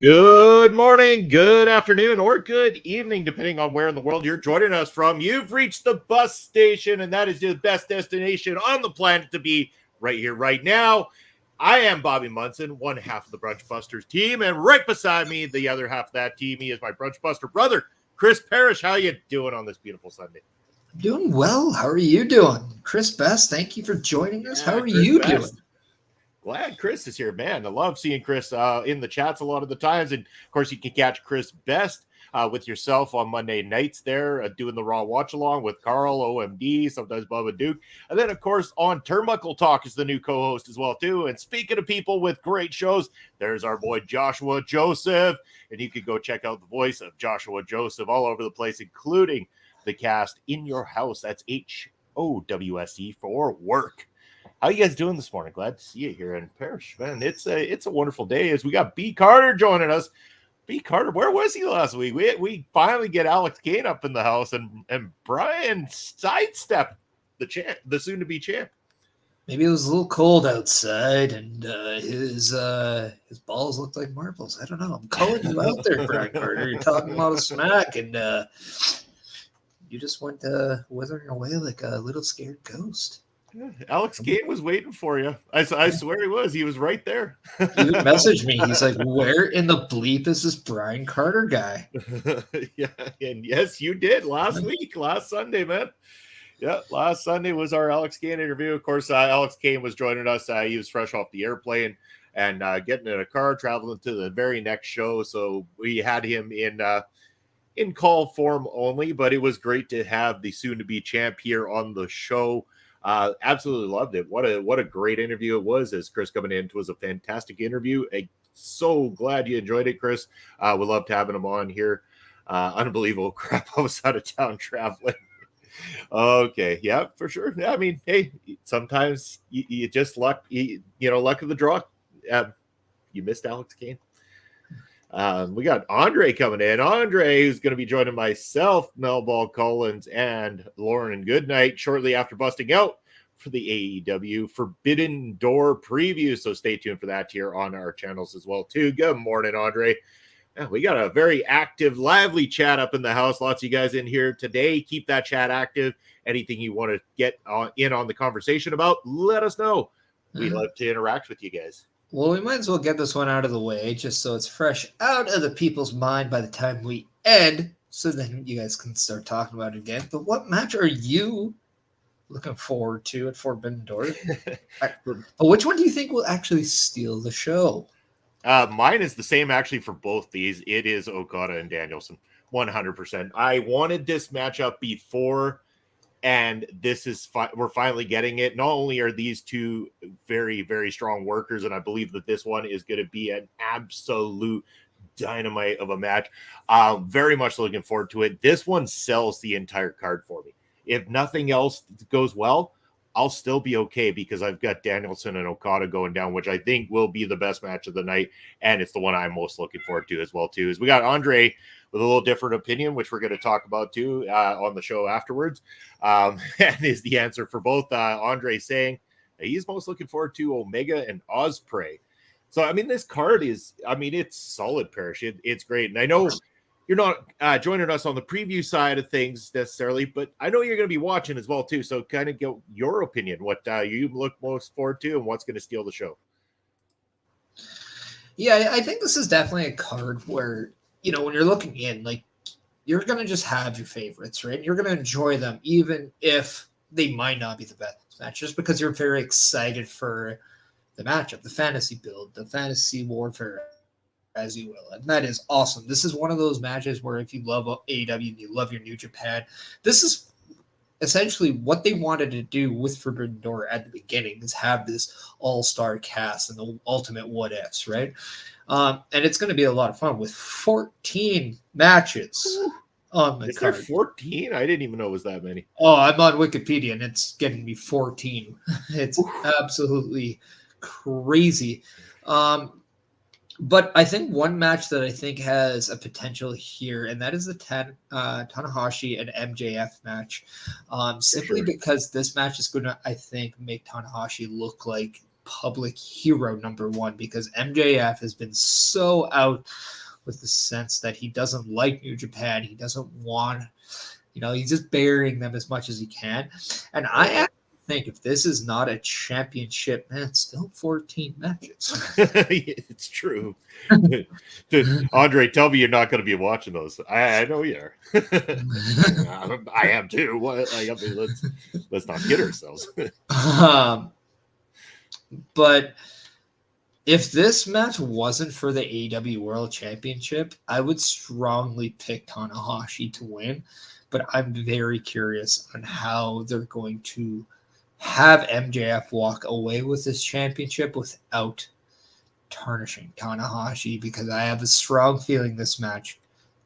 Good morning, good afternoon, or good evening, depending on where in the world you're joining us from. You've reached the bus station, and that is the best destination on the planet to be right here, right now. I am Bobby Munson, one half of the Brunch Busters team, and right beside me, the other half of that team, he is my Brunch Buster brother, Chris Parrish. How you doing on this beautiful Sunday? I'm doing well. How are you doing? Chris Best, thank you for joining us. How are you doing? Glad Chris is here, man. I love seeing Chris in the chats a lot of the times. And, of course, you can catch Chris Best with yourself on Monday nights there doing the Raw watch-along with Carl, OMD, sometimes Bubba Duke. And then, of course, on Turnbuckle Talk is the new co-host as well, too. And speaking of people with great shows, there's our boy Joshua Joseph. And you can go check out the voice of Joshua Joseph all over the place, including the cast In Your House. That's HOWSE for work. How you guys doing this morning? Glad to see you here in Parrish, man. It's a wonderful day as we got B. Carter joining us. B. Carter, where was he last week? We finally get Alex Kane up in the house, and Brian sidestepped the soon-to-be champ. Maybe it was a little cold outside, and his balls looked like marbles. I don't know. I'm calling you out there, Brian Carter. You're talking a lot of smack, and you just went withering away like a little scared ghost. Alex Kane was waiting for you. I swear he was. He was right there. He would message me. He's like, where in the bleep is this Brian Carter guy? Yeah, and yes, you did last Sunday, man. Yeah, last Sunday was our Alex Kane interview. Of course, Alex Kane was joining us. He was fresh off the airplane and getting in a car, traveling to the very next show. So we had him in call form only, but it was great to have the soon-to-be champ here on the show. Absolutely loved it. What a great interview it was. As Chris coming in, it was a fantastic interview. So glad you enjoyed it, Chris. We loved having him on here. Unbelievable crap. I was out of town traveling. Okay, yeah, for sure. I mean, hey, sometimes you just luck. Luck of the draw. You missed Alex Kane. We got Andre coming in. Andre, who's going to be joining myself, Melball Collins, and Lauren Goodnight shortly after busting out for the AEW Forbidden Door preview. So stay tuned for that here on our channels as well, too. Good morning, Andre. Yeah, we got a very active, lively chat up in the house. Lots of you guys in here today. Keep that chat active. Anything you want to get in on the conversation about, let us know. We love to interact with you guys. Well, we might as well get this one out of the way just so it's fresh out of the people's mind by the time we end, so then you guys can start talking about it again. But what match are you looking forward to at Forbidden Door? But which one do you think will actually steal the show? Mine is the same actually for both these. It is Okada and Danielson, 100%. I wanted this matchup before, and this is we're finally getting it. Not only are these two very, very strong workers, and I believe that this one is going to be an absolute dynamite of a match. Very much looking forward to it. This one sells the entire card for me. If nothing else goes well, I'll still be okay because I've got Danielson and Okada going down, which I think will be the best match of the night, and it's the one I'm most looking forward to as well, too. Is we got Andre with a little different opinion, which we're going to talk about, too, on the show afterwards, and is the answer for both. Andre saying he's most looking forward to Omega and Ospreay. So, I mean, this card is, I mean, it's solid, Parrish. It's great, and I know you're not joining us on the preview side of things necessarily, but I know you're going to be watching as well, too. So kind of get your opinion, what you look most forward to and what's going to steal the show. Yeah, I think this is definitely a card where, you know, when you're looking in, like, you're going to just have your favorites, right? You're going to enjoy them, even if they might not be the best match, just because you're very excited for the matchup, the fantasy build, the fantasy warfare, as you will. And that is awesome. This is one of those matches where if you love AEW and you love your New Japan, this is essentially what they wanted to do with Forbidden Door at the beginning, is have this all-star cast and the ultimate what-ifs, right? And it's going to be a lot of fun with 14 matches on the card. Is there 14? I didn't even know it was that many. Oh, I'm on Wikipedia, and it's getting me 14. It's absolutely crazy. But I think one match that I think has a potential here, and that is the Tanahashi and MJF match, simply because this match is going to, I think, make Tanahashi look like public hero number one, because MJF has been so out with the sense that he doesn't like New Japan. He doesn't want, he's just burying them as much as he can. And I think if this is not a championship, man, it's still 14 matches. It's true. Andre, tell me you're not going to be watching those. I know you are. I am too. Let's not kid ourselves. But if this match wasn't for the AEW World Championship, I would strongly pick Tanahashi to win. But I'm very curious on how they're going to have MJF walk away with this championship without tarnishing Tanahashi, because I have a strong feeling this match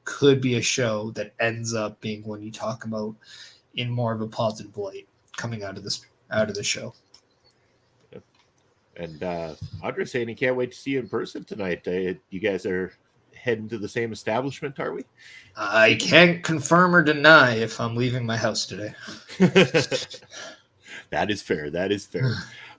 could be a show that ends up being one you talk about in more of a positive light coming out of the show. And Andre saying he can't wait to see you in person tonight. You guys are heading to the same establishment, are we? I can't confirm or deny if I'm leaving my house today. That is fair.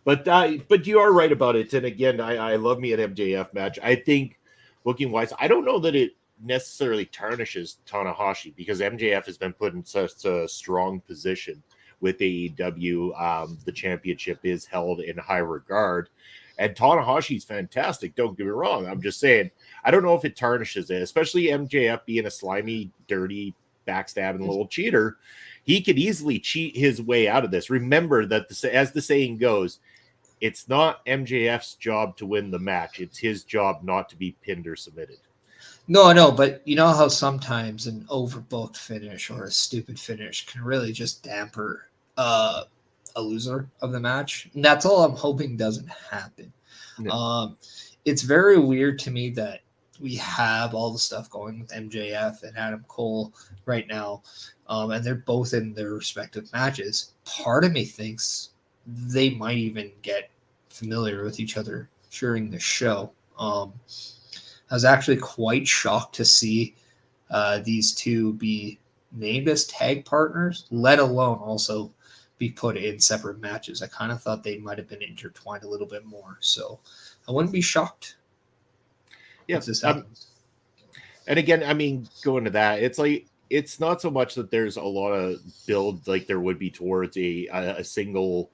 But you are right about it. And again, I love me an MJF match. I think, looking wise, I don't know that it necessarily tarnishes Tanahashi, because MJF has been put in such a strong position with AEW. The championship is held in high regard. And Tanahashi's fantastic. Don't get me wrong. I'm just saying, I don't know if it tarnishes it, especially MJF being a slimy, dirty, backstabbing little cheater. He could easily cheat his way out of this. Remember that, as the saying goes, it's not MJF's job to win the match. It's his job not to be pinned or submitted. No, but you know how sometimes an overbooked finish or a stupid finish can really just damper a loser of the match? And that's all I'm hoping doesn't happen. No. It's very weird to me that we have all the stuff going with MJF and Adam Cole right now, and they're both in their respective matches. Part of me thinks they might even get familiar with each other during the show. I was actually quite shocked to see these two be named as tag partners, let alone also be put in separate matches. I kind of thought they might have been intertwined a little bit more. So I wouldn't be shocked if this happens. And again, I mean, going to that, it's like, it's not so much that there's a lot of build like there would be towards a single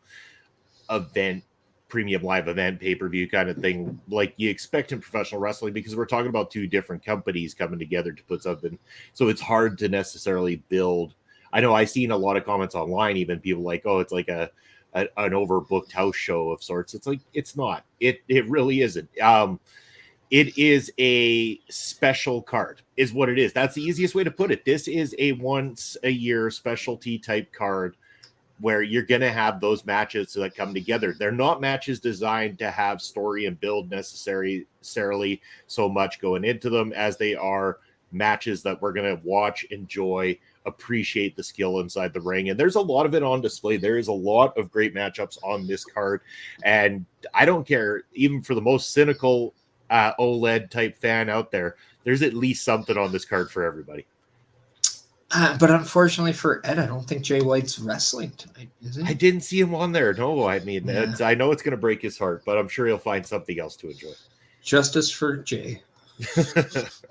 event, premium live event, pay-per-view kind of thing like you expect in professional wrestling, because we're talking about two different companies coming together to put something. So it's hard to necessarily build. I know I've seen a lot of comments online, even people like, oh, it's like an overbooked house show of sorts. It's like, it's not. It really isn't. It is a special card, is what it is. That's the easiest way to put it. This is a once a year specialty type card where you're going to have those matches that come together. They're not matches designed to have story and build necessarily so much going into them, as they are matches that we're going to watch, enjoy, appreciate the skill inside the ring. And there's a lot of it on display. There is a lot of great matchups on this card. And I don't care, even for the most cynical OLED type fan out there, there's at least something on this card for everybody. But unfortunately for Ed, I don't think Jay White's wrestling tonight, is he? I didn't see him on there. No, I mean, I know it's going to break his heart, but I'm sure he'll find something else to enjoy. Justice for Jay. It's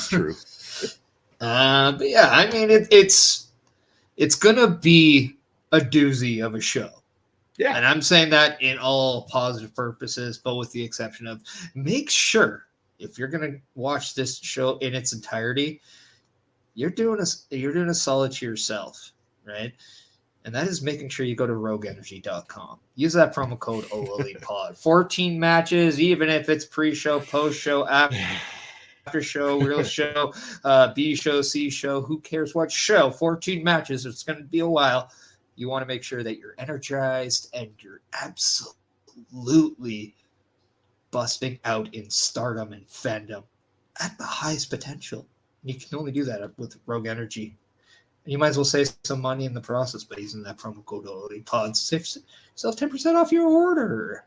true. But yeah, I mean, it's going to be a doozy of a show. Yeah. And I'm saying that in all positive purposes, but with the exception of, make sure if you're going to watch this show in its entirety, you're doing a solid to yourself, right? And that is making sure you go to rogueenergy.com. Use that promo code OLEPod. 14 matches, even if it's pre-show, post-show, after show, real show, B show, C show, who cares what show? 14 matches. It's going to be a while. You want to make sure that you're energized and you're absolutely busting out in stardom and fandom at the highest potential. You can only do that with Rogue Energy. And you might as well save some money in the process by using that promo code OLEPod. Save yourself 10% off your order.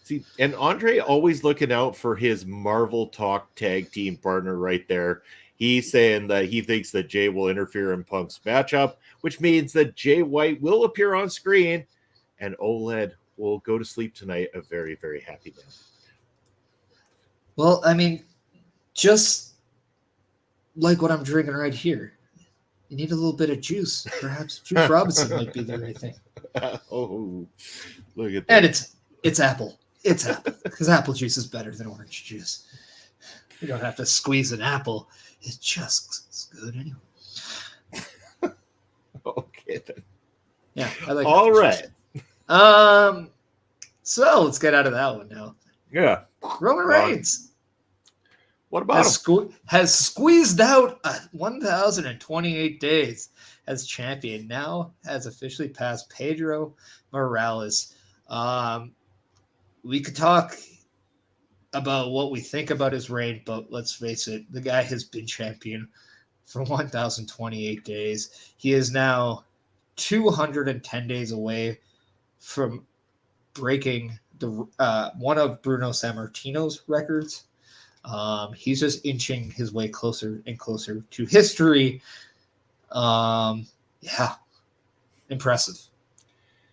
See, and Andre always looking out for his Marvel Talk tag team partner right there. He's saying that he thinks that Jay will interfere in Punk's matchup, which means that Jay White will appear on screen and OLED will go to sleep tonight a very, very happy man. Well, I mean, just like what I'm drinking right here, you need a little bit of juice. Perhaps Juice Robinson might be the right thing. Oh, look at that. And it's apple. It's apple. Because apple juice is better than orange juice. You don't have to squeeze an apple. It just is good anyway. Okay then. Yeah, I like. All right. So let's get out of that one now. Yeah. Roman Reigns. What about him? Has squeezed out 1,028 days as champion. Now has officially passed Pedro Morales. We could talk about what we think about his reign, but let's face it, the guy has been champion for 1,028 days. He is now 210 days away from breaking the one of Bruno Sammartino's records. He's just inching his way closer and closer to history. Yeah, impressive.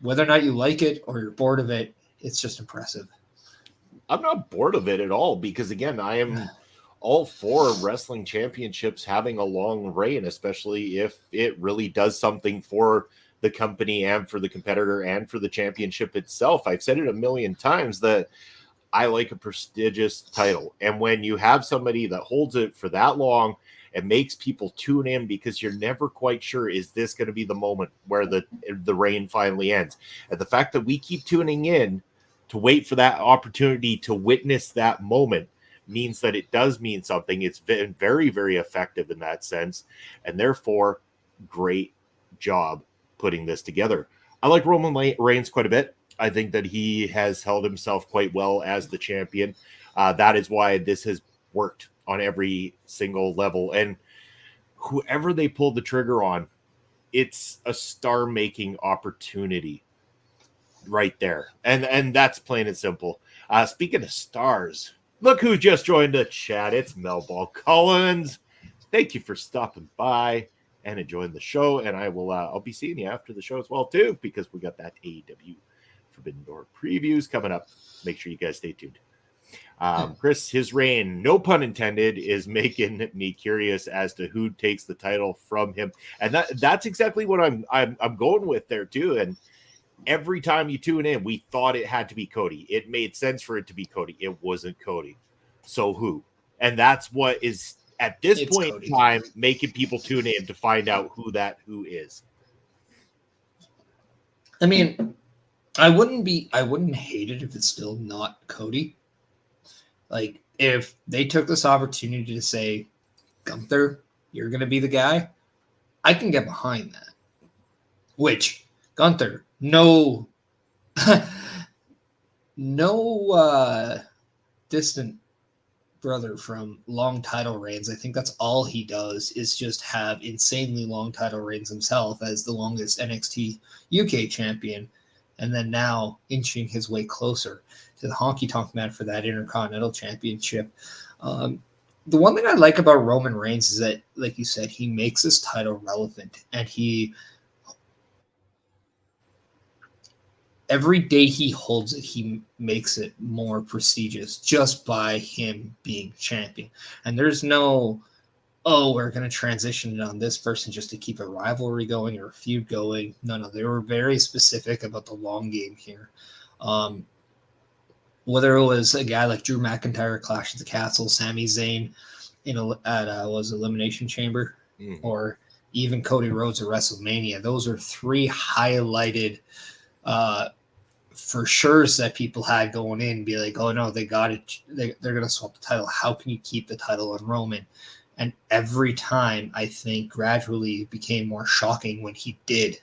Whether or not you like it or you're bored of it, it's just impressive. I'm not bored of it at all, because again, I am all for wrestling championships having a long reign, especially if it really does something for the company and for the competitor and for the championship itself. I've said it a million times that I like a prestigious title. And when you have somebody that holds it for that long, it makes people tune in, because you're never quite sure, is this going to be the moment where the reign finally ends? And the fact that we keep tuning in to wait for that opportunity to witness that moment means that it does mean something. It's been very, very effective in that sense. And therefore, great job putting this together. I like Roman Reigns quite a bit. I think that he has held himself quite well as the champion. That is why this has worked on every single level. And whoever they pulled the trigger on, it's a star-making opportunity right there. And that's plain and simple. Speaking of stars, Look who just joined the chat. It's Melball Collins. Thank you for stopping by and enjoying the show. And I'll be seeing you after the show as well, too, because we got that AEW Forbidden Door previews coming up. Make sure you guys stay tuned. Chris, his reign, no pun intended, is making me curious as to who takes the title from him. And that's exactly what I'm going with there, too. And every time you tune in, we thought it had to be Cody. It made sense for it to be Cody. It wasn't Cody. So who? And that's what is at this point Cody. In time making people tune in to find out who is. I mean, I wouldn't hate it if it's still not Cody. Like, if they took this opportunity to say, Gunther, you're going to be the guy, I can get behind that. Which, Gunther, no distant brother from long title reigns. I think that's all he does is just have insanely long title reigns himself as the longest NXT UK champion, and then now inching his way closer to the honky tonk man for that Intercontinental Championship. The one thing I like about Roman Reigns is that, like you said, he makes his title relevant, and every day he holds it, he makes it more prestigious just by him being champion. And there's no, we're going to transition it on this person just to keep a rivalry going or a feud going. No, they were very specific about the long game here. Whether it was a guy like Drew McIntyre at Clash of the Castle, Sami Zayn was Elimination Chamber, or even Cody Rhodes at WrestleMania. Those are three highlighted for sure that people had going in, be like, oh no, they got it. They're going to swap the title. How can you keep the title on Roman? And every time, I think, gradually became more shocking when he did.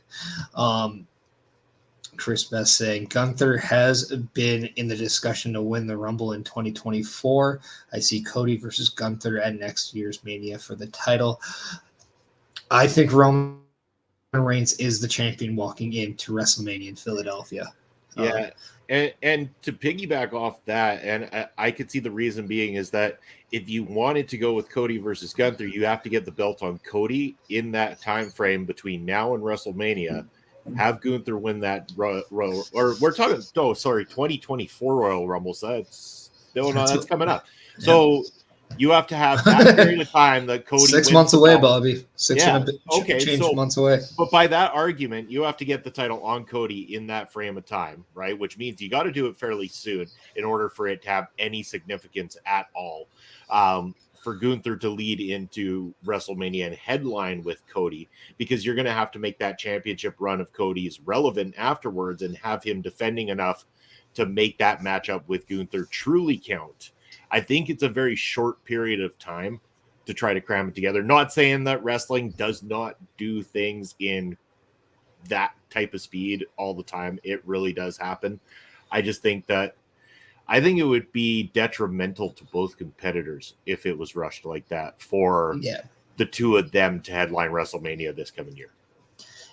Chris Best saying, Gunther has been in the discussion to win the Rumble in 2024. I see Cody versus Gunther at next year's Mania for the title. I think Roman Reigns is the champion walking into WrestleMania in Philadelphia. Yeah, and to piggyback off that, and I could see the reason being is that if you wanted to go with Cody versus Gunther, you have to get the belt on Cody in that time frame between now and WrestleMania. Have Gunther win that Royal, or we're talking, 2024 Royal Rumble. So that's coming up. Yeah. So you have to have that period of time that Cody 6 months away, Bobby. Months away. But by that argument, you have to get the title on Cody in that frame of time, right? Which means you got to do it fairly soon in order for it to have any significance at all. For Gunther to lead into WrestleMania and headline with Cody, because you're going to have to make that championship run of Cody's relevant afterwards and have him defending enough to make that matchup with Gunther truly count. I think it's a very short period of time to try to cram it together. Not saying that wrestling does not do things in that type of speed all the time. It really does happen. I just think that it would be detrimental to both competitors if it was rushed like that for the two of them to headline WrestleMania this coming year.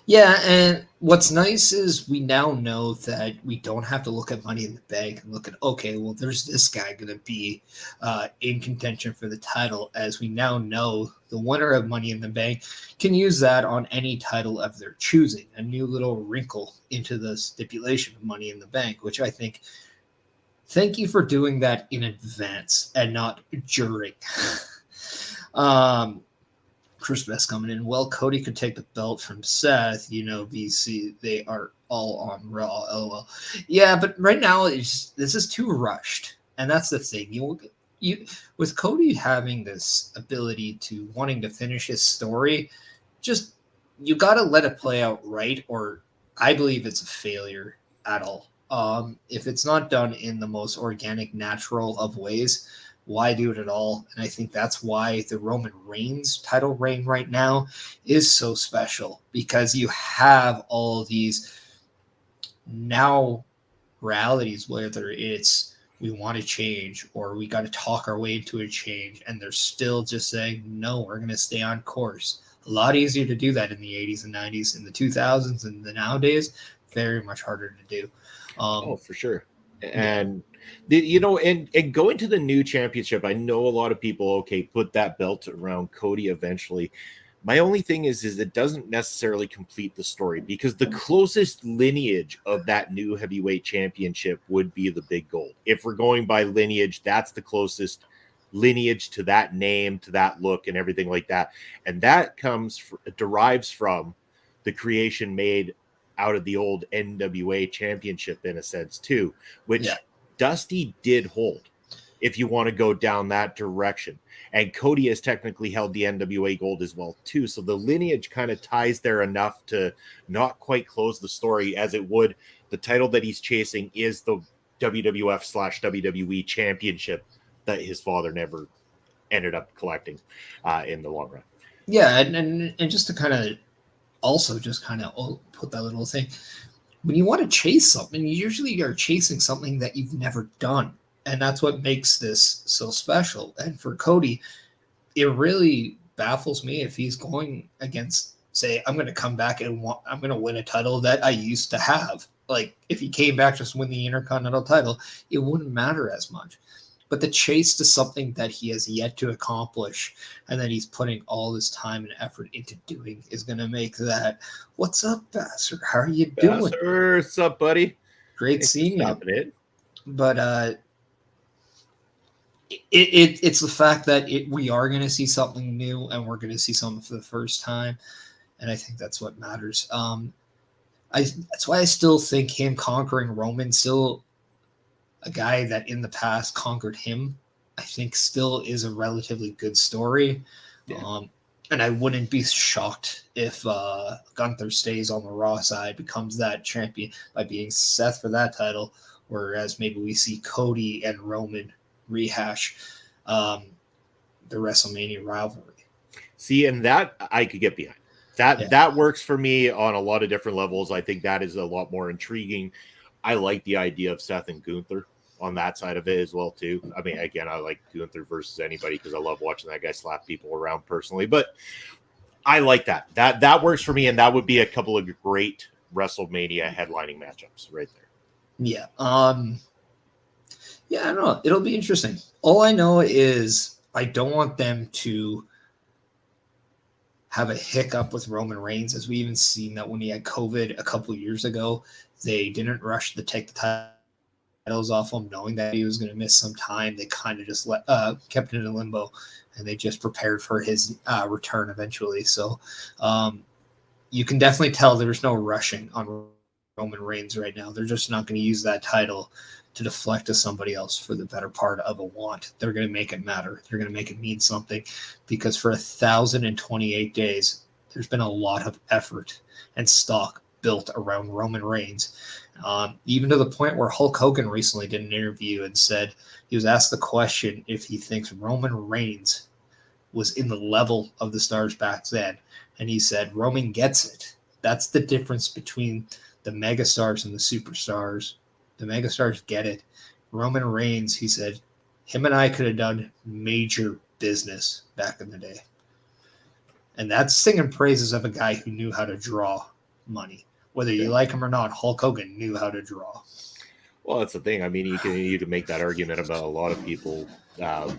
Yeah, and what's nice is we now know that we don't have to look at Money in the Bank and look at, okay, well, there's this guy going to be in contention for the title, as we now know the winner of Money in the Bank can use that on any title of their choosing, a new little wrinkle into the stipulation of Money in the Bank, which I think, thank you for doing that in advance and not during. Chris Best coming in. Well, Cody could take the belt from Seth. VC, they are all on Raw. LOL. Yeah, but right now this is too rushed, and that's the thing. You with Cody having this ability to wanting to finish his story, just you got to let it play out right, or I believe it's a failure at all. If it's not done in the most organic, natural of ways, why do it at all? And I think that's why the Roman Reigns title reign right now is so special, because you have all these now realities, whether it's we want to change or we got to talk our way into a change, and they're still just saying, no, we're going to stay on course. A lot easier to do that in the 80s and 90s, in the 2000s, and the nowadays, very much harder to do. For sure. And and going to the new championship, I know a lot of people, okay, put that belt around Cody eventually. My only thing is it doesn't necessarily complete the story, because the closest lineage of that new heavyweight championship would be the big gold. If we're going by lineage, that's the closest lineage to that name, to that look, and everything like that. And that derives from the creation made out of the old NWA championship, in a sense too, which Dusty did hold, if you want to go down that direction. And Cody has technically held the NWA gold as well too. So the lineage kind of ties there enough to not quite close the story as it would. The title that he's chasing is the WWF/WWE championship that his father never ended up collecting in the long run. Yeah, and just to kind of also just kind of put that little thing, when you want to chase something, you usually are chasing something that you've never done. And that's what makes this so special. And for Cody, it really baffles me if he's going against, say, I'm going to come back and I'm going to win a title that I used to have. Like, if he came back just win the Intercontinental title, it wouldn't matter as much. But the chase to something that he has yet to accomplish and that he's putting all this time and effort into doing is going to make that, what's up, Bastard? How are you doing? What's up, buddy? Great seeing you. But it's the fact that we are going to see something new, and we're going to see something for the first time. And I think that's what matters. That's why I still think him conquering Roman, still a guy that in the past conquered him, I think still is a relatively good story. Yeah. And I wouldn't be shocked if Gunther stays on the Raw side, becomes that champion by being Seth for that title, whereas maybe we see Cody and Roman rehash the WrestleMania rivalry. See, and that I could get behind. That works for me on a lot of different levels. I think that is a lot more intriguing. I like the idea of Seth and Gunther on that side of it as well too. I mean, again, I like Gunther versus anybody because I love watching that guy slap people around personally. But I like that. That works for me, and that would be a couple of great WrestleMania headlining matchups right there. Yeah. Yeah, I don't know. It'll be interesting. All I know is I don't want them to have a hiccup with Roman Reigns, as we even seen that when he had COVID a couple of years ago. They didn't rush to take the titles off him, knowing that he was going to miss some time. They kind of just kept it in limbo, and they just prepared for his return eventually. So you can definitely tell there's no rushing on Roman Reigns right now. They're just not going to use that title to deflect to somebody else for the better part of a want. They're going to make it matter. They're going to make it mean something, because for 1,028 days, there's been a lot of effort and stock built around Roman Reigns, even to the point where Hulk Hogan recently did an interview and said, he was asked the question if he thinks Roman Reigns was in the level of the stars back then. And he said, Roman gets it. That's the difference between the megastars and the superstars. The megastars get it. Roman Reigns, he said, him and I could have done major business back in the day. And that's singing praises of a guy who knew how to draw money. Whether you like him or not, Hulk Hogan knew how to draw. Well, that's the thing. I mean, you can make that argument about a lot of people that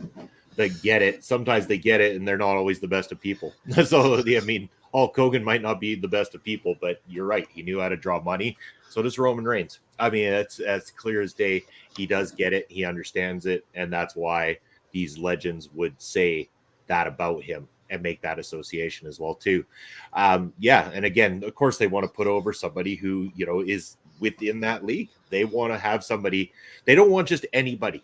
get it. Sometimes they get it, and they're not always the best of people. So, I mean, Hulk Hogan might not be the best of people, but you're right. He knew how to draw money. So does Roman Reigns. I mean, it's as clear as day. He does get it. He understands it. And that's why these legends would say that about him and make that association as well, too. Yeah. And again, of course, they want to put over somebody who, is within that league. They want to have somebody. They don't want just anybody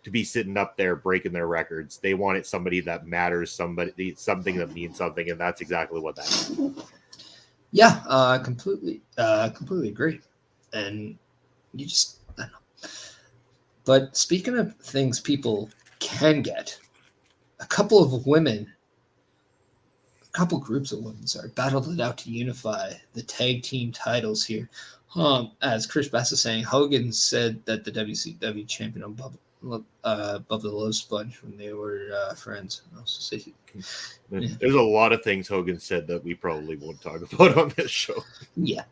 to be sitting up there breaking their records. They want it somebody that matters, something that means something. And that's exactly what that is. Yeah, completely agree. And you just, I don't know. But speaking of things people can get, a couple groups of women, battled it out to unify the tag team titles here. As Chris Bass is saying, Hogan said that the WCW champion above the Love Sponge when they were friends. There's a lot of things Hogan said that we probably won't talk about on this show. Yeah.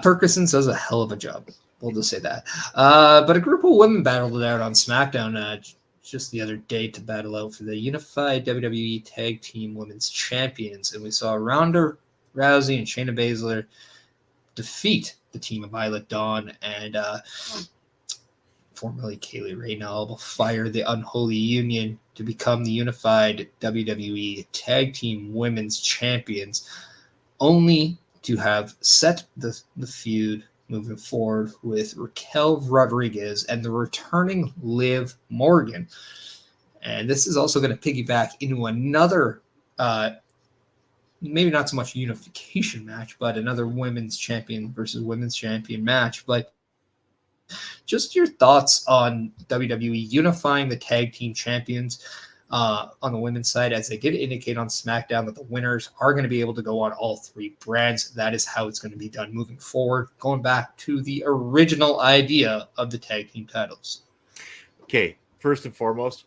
Perkins does a hell of a job. We'll just say that. But a group of women battled it out on SmackDown just the other day to battle out for the unified WWE Tag Team Women's Champions. And we saw Ronda Rousey and Shayna Baszler defeat the team of Isla Dawn and formerly Kaylee Ray. Now will fire the Unholy Union to become the unified WWE Tag Team Women's Champions, only to have set the feud moving forward with Raquel Rodriguez and the returning Liv Morgan. And this is also going to piggyback into another, maybe not so much unification match, but another women's champion versus women's champion match. But just your thoughts on WWE unifying the tag team champions on the women's side, as they did indicate on SmackDown that the winners are going to be able to go on all three brands. That is how it's going to be done moving forward, going back to the original idea of the tag team titles. Okay, first and foremost,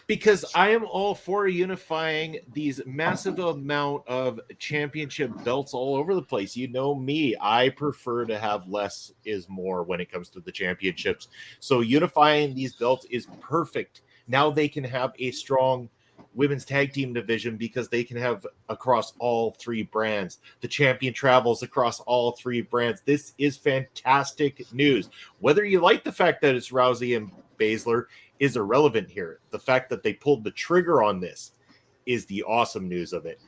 because I am all for unifying these massive amount of championship belts all over the place. You know me, I prefer to have less is more when it comes to the championships. So unifying these belts is perfect. Now they can have a strong women's tag team division because they can have across all three brands. The champion travels across all three brands. This is fantastic news. Whether you like the fact that it's Rousey and Baszler is irrelevant here. The fact that they pulled the trigger on this is the awesome news of it.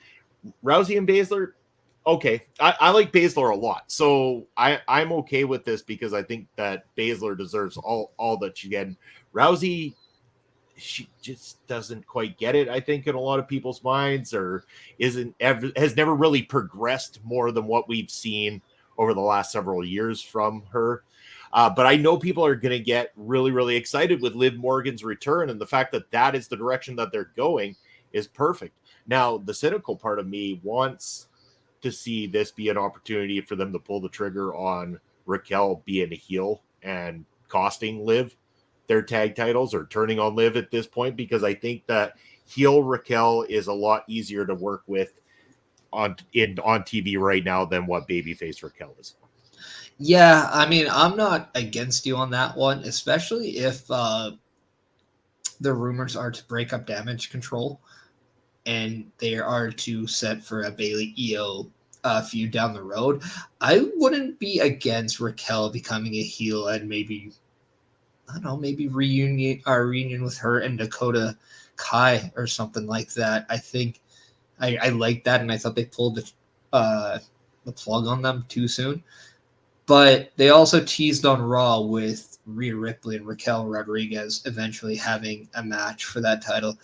Rousey and Baszler, okay. I like Baszler a lot. So I'm okay with this because I think that Baszler deserves all that she get. Rousey, she just doesn't quite get it, I think, in a lot of people's minds, or has never really progressed more than what we've seen over the last several years from her. But I know people are going to get really, really excited with Liv Morgan's return, and the fact that that is the direction that they're going is perfect. Now, the cynical part of me wants to see this be an opportunity for them to pull the trigger on Raquel being a heel and costing Liv their tag titles, or turning on Liv at this point, because I think that heel Raquel is a lot easier to work with on TV right now than what babyface Raquel is. Yeah, I mean, I'm not against you on that one, especially if the rumors are to break up Damage Control and they are to set for a Bayley Io feud down the road. I wouldn't be against Raquel becoming a heel and maybe reunion with her and Dakota Kai or something like that. I think I like that, and I thought they pulled the plug on them too soon. But they also teased on Raw with Rhea Ripley and Raquel Rodriguez eventually having a match for that title.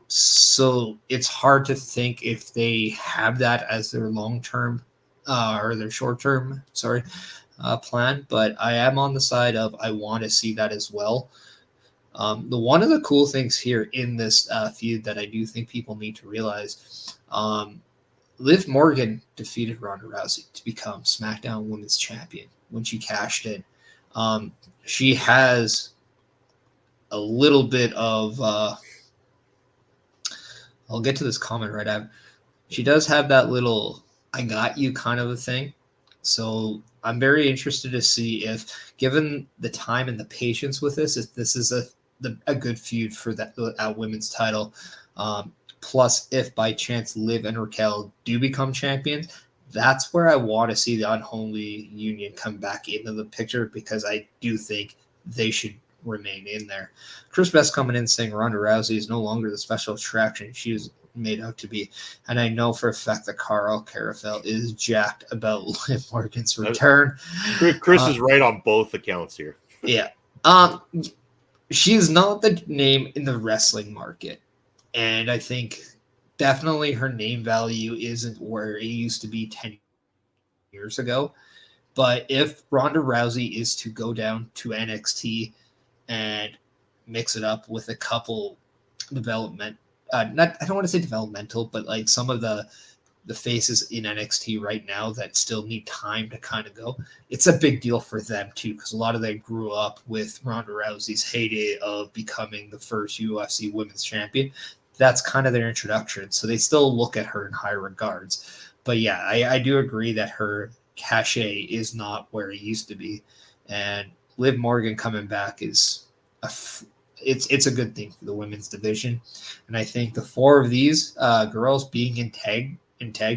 So it's hard to think if they have that as their long-term or their short-term, plan. But I am on the side of I want to see that as well. One of the cool things here in this feud that I do think people need to realize, Liv Morgan defeated Ronda Rousey to become SmackDown Women's Champion when she cashed in. She has a little bit of I'll get to this comment right after. She does have that little I got you kind of a thing. So I'm very interested to see if, given the time and the patience with this, if this is a good feud for that women's title. Plus, if by chance Liv and Raquel do become champions, that's where I want to see the Unholy Union come back into the picture, because I do think they should remain in there. Chris Best coming in saying Ronda Rousey is no longer the special attraction she was made out to be. And I know for a fact that Carl Carafel is jacked about Liv Morgan's return. Chris is right on both accounts here. Yeah. She's not the name in the wrestling market. And I think definitely her name value isn't where it used to be 10 years ago. But if Ronda Rousey is to go down to NXT and mix it up with a couple development, I don't want to say developmental, but like some of the faces in NXT right now that still need time to kind of go, it's a big deal for them too, because a lot of them grew up with Ronda Rousey's heyday of becoming the first UFC Women's Champion. That's kind of their introduction, so they still look at her in high regards. But yeah, I do agree that her cachet is not where it used to be. And Liv Morgan coming back is it's a good thing for the women's division. And I think the four of these girls being in tag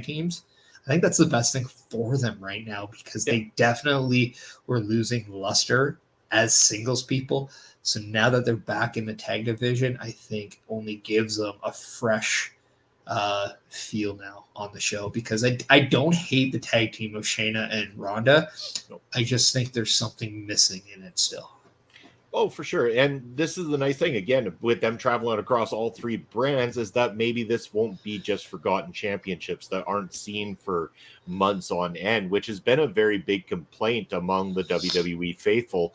teams, I think that's the best thing for them right now, because they definitely were losing luster as singles people. So now that they're back in the tag division, I think only gives them a fresh feel now on the show, because I don't hate the tag team of Shayna and Ronda. I just think there's something missing in it still. Oh, for sure. And this is the nice thing, again, with them traveling across all three brands, is that maybe this won't be just forgotten championships that aren't seen for months on end, which has been a very big complaint among the WWE faithful.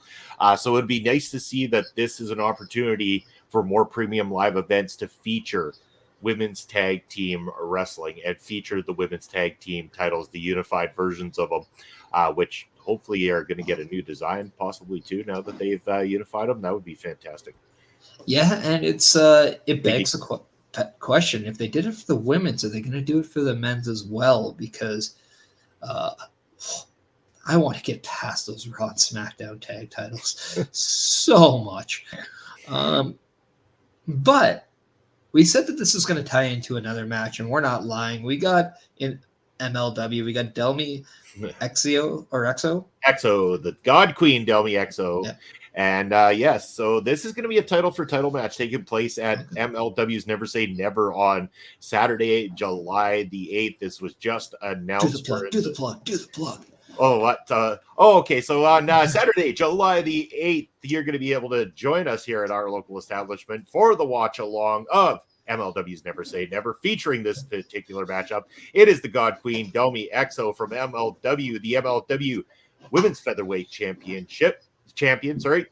So it'd be nice to see that this is an opportunity for more premium live events to feature women's tag team wrestling and feature the women's tag team titles, the unified versions of them, which hopefully are going to get a new design, possibly too, now that they've unified them. That would be fantastic. Yeah, and it begs a question: if they did it for the women's, are they going to do it for the men's as well? Because I want to get past those Raw and SmackDown tag titles so much. But we said that this is going to tie into another match, and we're not lying. We got in MLW, we got Delmi Exo, the God Queen Delmi Exo. Yeah. And yes, so this is going to be a title for title match taking place at MLW's Never Say Never on Saturday, July the 8th. This was just announced. Do the plug. Oh, what? Okay. So on Saturday, July the 8th, you're going to be able to join us here at our local establishment for the watch along of MLW's Never Say Never, featuring this particular matchup. It is the God Queen Delmi Exo from MLW, the MLW Women's Featherweight Champion,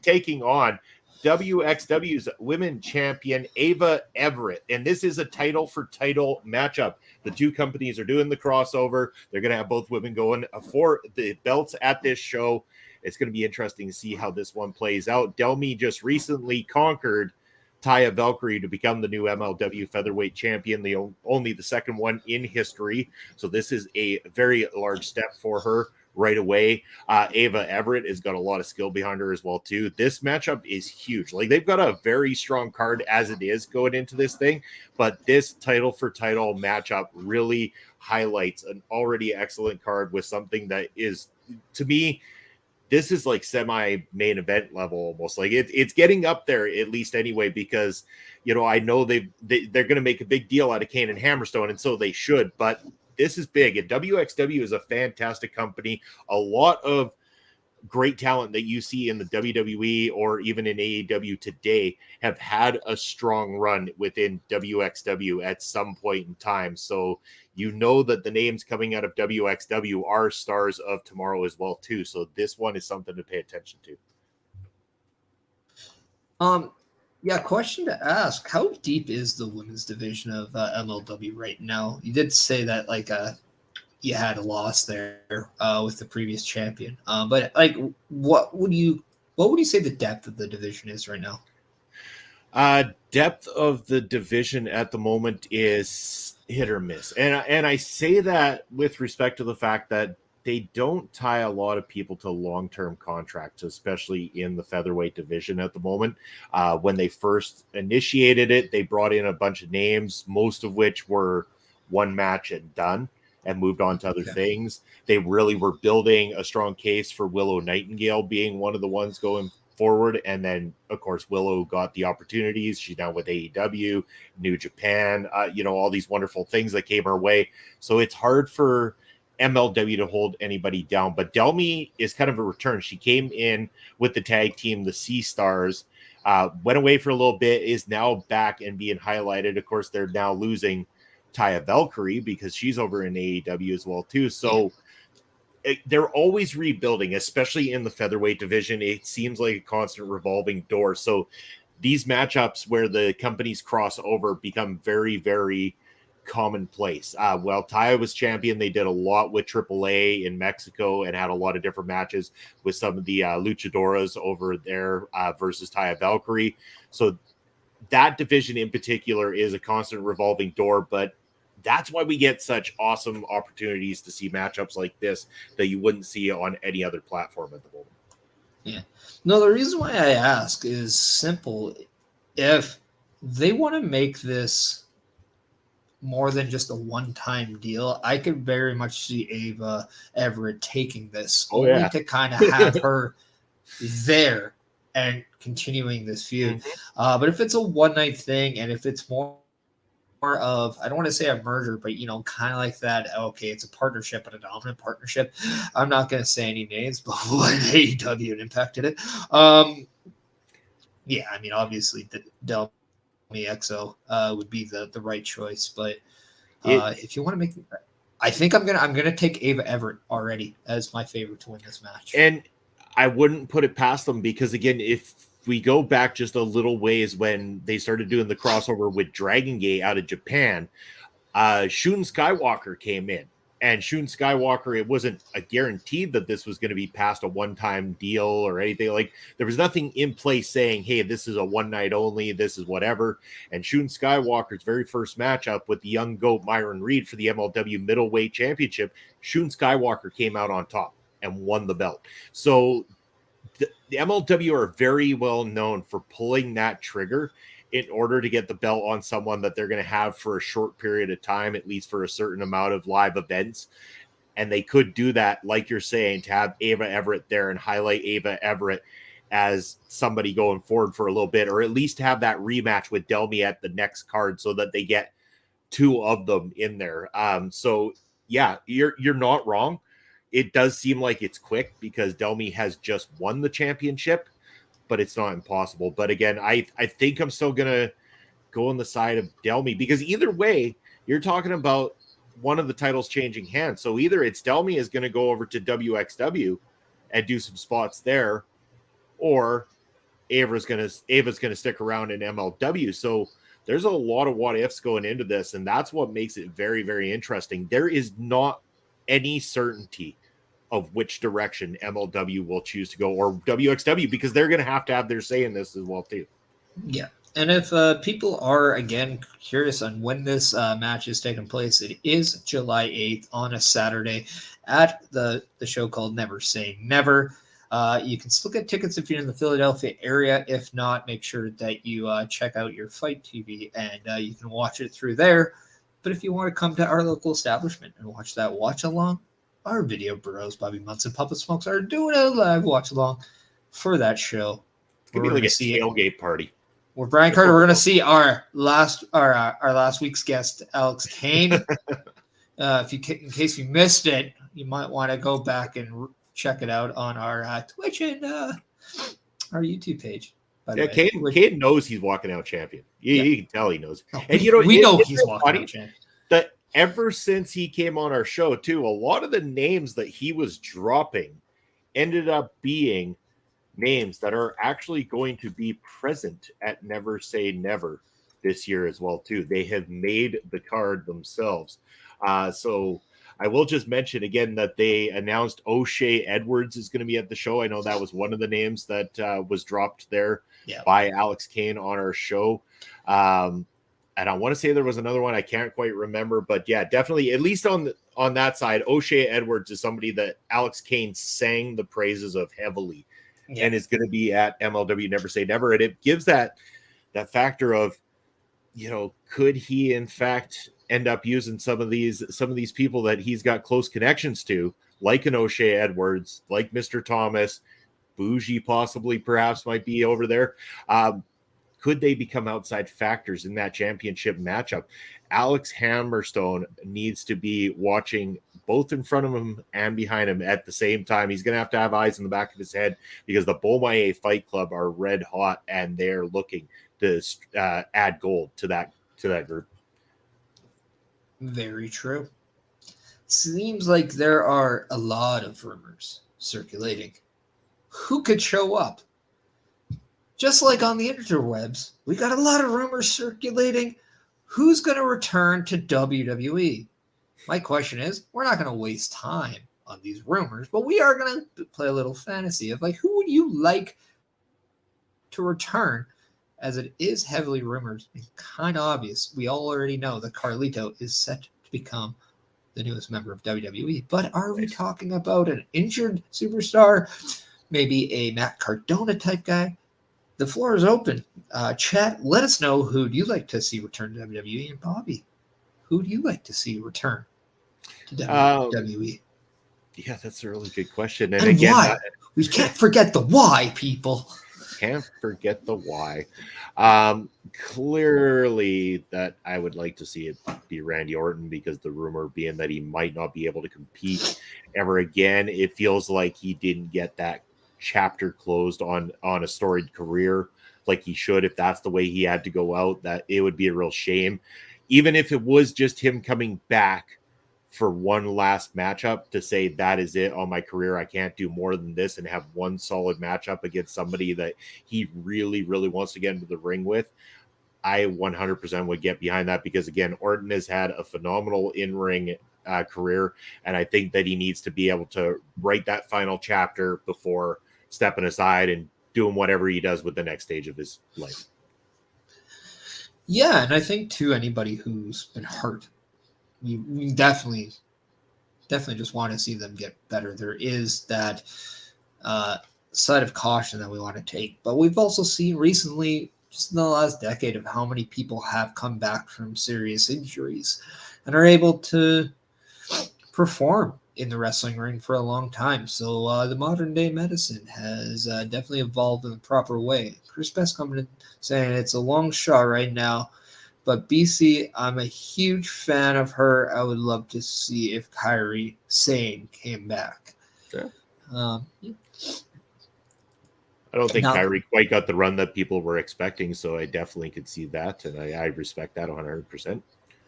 taking on WXW's Women Champion Ava Everett. And this is a title for title matchup. The two companies are doing the crossover. They're going to have both women going for the belts at this show. It's going to be interesting to see how this one plays out. Delmi just recently conquered Taya Valkyrie to become the new MLW Featherweight Champion, only the second one in history. So this is a very large step for her right away. Ava Everett has got a lot of skill behind her as well too. This matchup is huge. Like, they've got a very strong card as it is going into this thing, but this title for title matchup really highlights an already excellent card with something that is, to me, this is like semi-main event level almost. Like it's getting up there at least anyway, because, you know, I know they're going to make a big deal out of Kane and Hammerstone, and so they should, but this is big. And WXW is a fantastic company. A lot of great talent that you see in the WWE or even in AEW today have had a strong run within WXW at some point in time. So you know that the names coming out of WXW are stars of tomorrow as well too. So this one is something to pay attention to. Yeah, question to ask: how deep is the women's division of MLW right now? You did say that you had a loss there with the previous champion, but like, what would you say the depth of the division is right now? Depth of the division at the moment is hit or miss, and I say that with respect to the fact that they don't tie a lot of people to long-term contracts, especially in the featherweight division at the moment. When they first initiated it, they brought in a bunch of names, most of which were one match and done, and moved on to other things. They really were building a strong case for Willow Nightingale being one of the ones going forward. And then, of course, Willow got the opportunities. She's now with AEW, New Japan, all these wonderful things that came her way. So it's hard for MLW to hold anybody down. But Delmi is kind of a return. She came in with the tag team, the Sea Stars, went away for a little bit, is now back and being highlighted. Of course, they're now losing Taya Valkyrie because she's over in AEW as well too. So they're always rebuilding, especially in the featherweight division. It seems like a constant revolving door. So these matchups where the companies cross over become very, very commonplace. While Taya was champion, they did a lot with AAA in Mexico and had a lot of different matches with some of the luchadoras over there versus Taya Valkyrie. So that division in particular is a constant revolving door, but that's why we get such awesome opportunities to see matchups like this that you wouldn't see on any other platform at the moment. Yeah. No, the reason why I ask is simple. If they want to make this more than just a one-time deal, I could very much see Ava Everett taking this only to kind of have her there and continuing this feud. But if it's a one-night thing and if it's more of, I don't want to say a merger, but kind of like that. Okay, it's a partnership, but a dominant partnership. I'm not going to say any names, but when AEW and Impact did it, yeah, I mean, obviously, Del EXO would be the right choice, but if you want to make, I think I'm gonna take Ava Everett already as my favorite to win this match, and I wouldn't put it past them because again, if we go back just a little ways when they started doing the crossover with Dragon Gate out of Japan, Shun Skywalker came in. And Shun Skywalker, it wasn't a guaranteed that this was going to be past a one-time deal or anything. Like, there was nothing in place saying, hey, this is a one night only, this is whatever. And Shun Skywalker's very first matchup with the young GOAT Myron Reed for the MLW Middleweight Championship, Shun Skywalker came out on top and won the belt. So the MLW are very well known for pulling that trigger in order to get the belt on someone that they're going to have for a short period of time, at least for a certain amount of live events. And they could do that, like you're saying, to have Ava Everett there and highlight Ava Everett as somebody going forward for a little bit, or at least have that rematch with Delmy at the next card so that they get two of them in there. So yeah, you're not wrong. It does seem like it's quick because Delmy has just won the championship, but it's not impossible. But again, I think I'm still going to go on the side of Delmy because either way, you're talking about one of the titles changing hands. So either it's Delmy is going to go over to WXW and do some spots there, or Ava's going to stick around in MLW. So there's a lot of what ifs going into this, and that's what makes it very, very interesting. There is not any certainty of which direction MLW will choose to go, or WXW, because they're going to have their say in this as well too. Yeah. And if people are, again, curious on when this match is taking place, it is July 8th on a Saturday at the show called Never Say Never. You can still get tickets if you're in the Philadelphia area. If not, make sure that you check out your Fight TV and you can watch it through there. But if you want to come to our local establishment and watch that watch along, our video bros, Bobby Munson, Puppet Smokes, are doing a live watch along for that show. It's gonna be like a tailgate party. With Brian Carter, we're going to see our last week's guest, Alex Kane. In case you missed it, you might want to go back and check it out on our Twitch and our YouTube page. Yeah, Kane knows he's walking out champion. You can tell he knows. No, and we know he's walking out champion. That ever since he came on our show, too, a lot of the names that he was dropping ended up being names that are actually going to be present at Never Say Never this year as well, too. They have made the card themselves. So I will just mention again that they announced O'Shea Edwards is going to be at the show. I know that was one of the names that was dropped there by Alex Kane on our show. And I want to say there was another one. I can't quite remember, but yeah, definitely, at least on that side, O'Shea Edwards is somebody that Alex Kane sang the praises of heavily and is going to be at MLW Never Say Never. And it gives that factor of, could he in fact end up using some of these people that he's got close connections to, like an O'Shea Edwards, like Mr. Thomas, Bougie possibly perhaps might be over there. Could they become outside factors in that championship matchup? Alex Hammerstone needs to be watching both in front of him and behind him at the same time. He's going to have eyes in the back of his head because the Beaumaye Fight Club are red hot and they're looking to add gold to that group. Very true. Seems like there are a lot of rumors circulating. Who could show up? Just like on the interwebs, we got a lot of rumors circulating. Who's going to return to WWE? My question is, we're not going to waste time on these rumors, but we are going to play a little fantasy of who would you like to return as it is heavily rumored and kind of obvious, we all already know that Carlito is set to become the newest member of WWE. But are we talking about an injured superstar? Maybe a Matt Cardona type guy? The floor is open. Chat, let us know who do you like to see return to WWE. And Bobby, who do you like to see return to WWE? Yeah, that's a really good question. And again, why? We can't forget the why, people. Can't forget the why. Clearly that I would like to see it be Randy Orton, because the rumor being that he might not be able to compete ever again. It feels like he didn't get that chapter closed on a storied career like he should. If that's the way he had to go out, that it would be a real shame. Even if it was just him coming back for one last matchup to say that is it on my career, I can't do more than this, and have one solid matchup against somebody that he really, really wants to get into the ring with, I 100% would get behind that, because again, Orton has had a phenomenal in-ring career, and I think that he needs to be able to write that final chapter before stepping aside and doing whatever he does with the next stage of his life. Yeah, and I think too, anybody who's been hurt, we definitely just want to see them get better. There is that side of caution that we want to take, but we've also seen recently, just in the last decade, of how many people have come back from serious injuries and are able to perform in the wrestling ring for a long time. So the modern day medicine has definitely evolved in the proper way. Chris Best coming in saying it's a long shot right now, but BC, I'm a huge fan of her. I would love to see if Kairi Sane came back. Yeah. Yeah. I don't think Kairi quite got the run that people were expecting, so I definitely could see that, and I respect that 100%.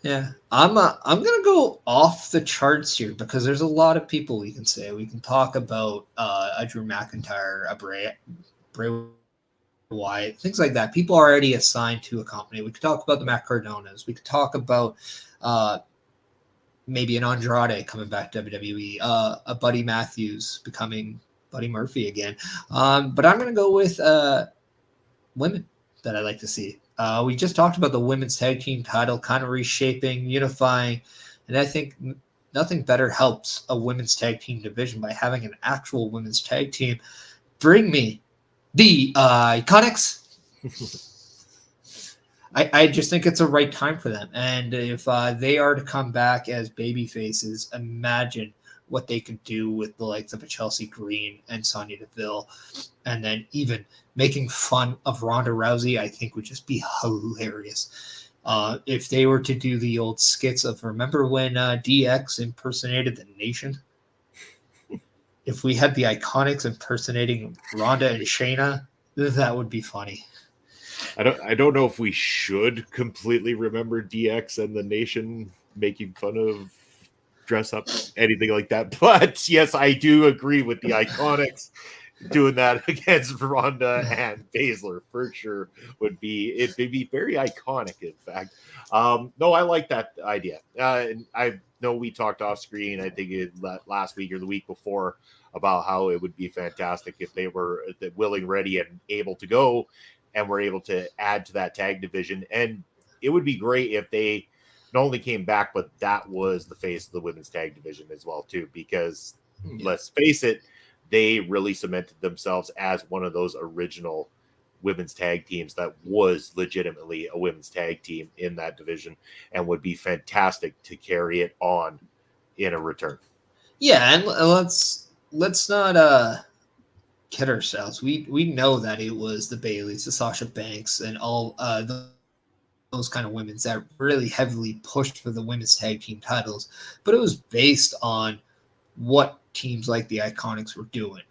Yeah, I'm gonna go off the charts here, because there's a lot of people we can say. We can talk about a Drew McIntyre, a Bray Wyatt, things like that. People are already assigned to a company. We could talk about the Matt Cardonas. We could talk about maybe an Andrade coming back to WWE, a Buddy Matthews becoming Buddy Murphy again. But I'm going to go with women that I like to see. We just talked about the women's tag team title kind of reshaping, unifying, and I think nothing better helps a women's tag team division by having an actual women's tag team. Bring me the Iconics. I just think it's a right time for them. And if they are to come back as baby faces, imagine what they could do with the likes of a Chelsea Green and Sonya Deville. And then even making fun of Ronda Rousey, I think would just be hilarious. If they were to do the old skits of, remember when DX impersonated the Nation? If we had the Iconics impersonating Ronda and Shayna, that would be funny. I don't know if we should completely remember DX and the Nation making fun of dress up, anything like that. But yes, I do agree with the Iconics doing that against Ronda and Baszler for sure would be very iconic, in fact. No, I like that idea. And I know we talked off screen, I think last week or the week before, about how it would be fantastic if they were willing, ready, and able to go, and were able to add to that tag division. And it would be great if they not only came back, but that was the face of the women's tag division as well, too, because let's face it, they really cemented themselves as one of those original women's tag teams that was legitimately a women's tag team in that division, and would be fantastic to carry it on in a return. Yeah, and let's not kid ourselves. We know that it was the Baileys, the Sasha Banks, and all those kind of women that really heavily pushed for the women's tag team titles, but it was based on what teams like the Iconics were doing.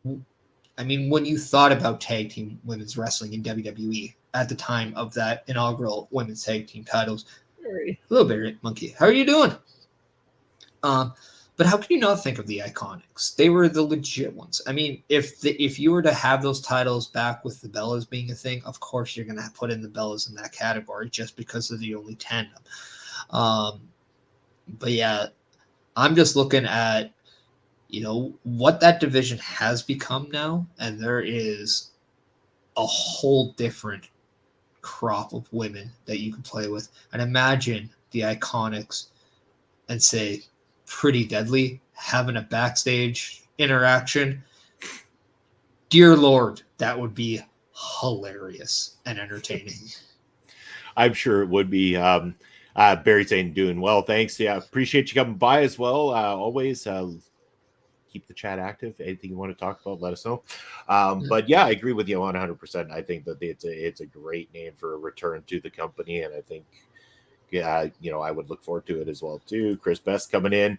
When you thought about tag team women's wrestling in WWE at the time of that inaugural women's tag team titles, hello, Barry Monkey, how are you doing? But how can you not think of the Iconics? They were the legit ones. I mean, if you were to have those titles back with the Bellas being a thing, of course you're going to put in the Bellas in that category just because they're the only tandem. But yeah, I'm just looking at, what that division has become now, and there is a a whole different crop of women that you can play with. And imagine the Iconics and say Pretty Deadly having a backstage interaction. Dear Lord, that would be hilarious and entertaining. I'm sure it would be. Barry saying doing well. Thanks. Yeah, appreciate you coming by as well. Always keep the chat active. Anything you want to talk about, let us know. But yeah, I agree with you 100%. I think that it's a great name for a return to the company, and I think I would look forward to it as well too. Chris Best coming in,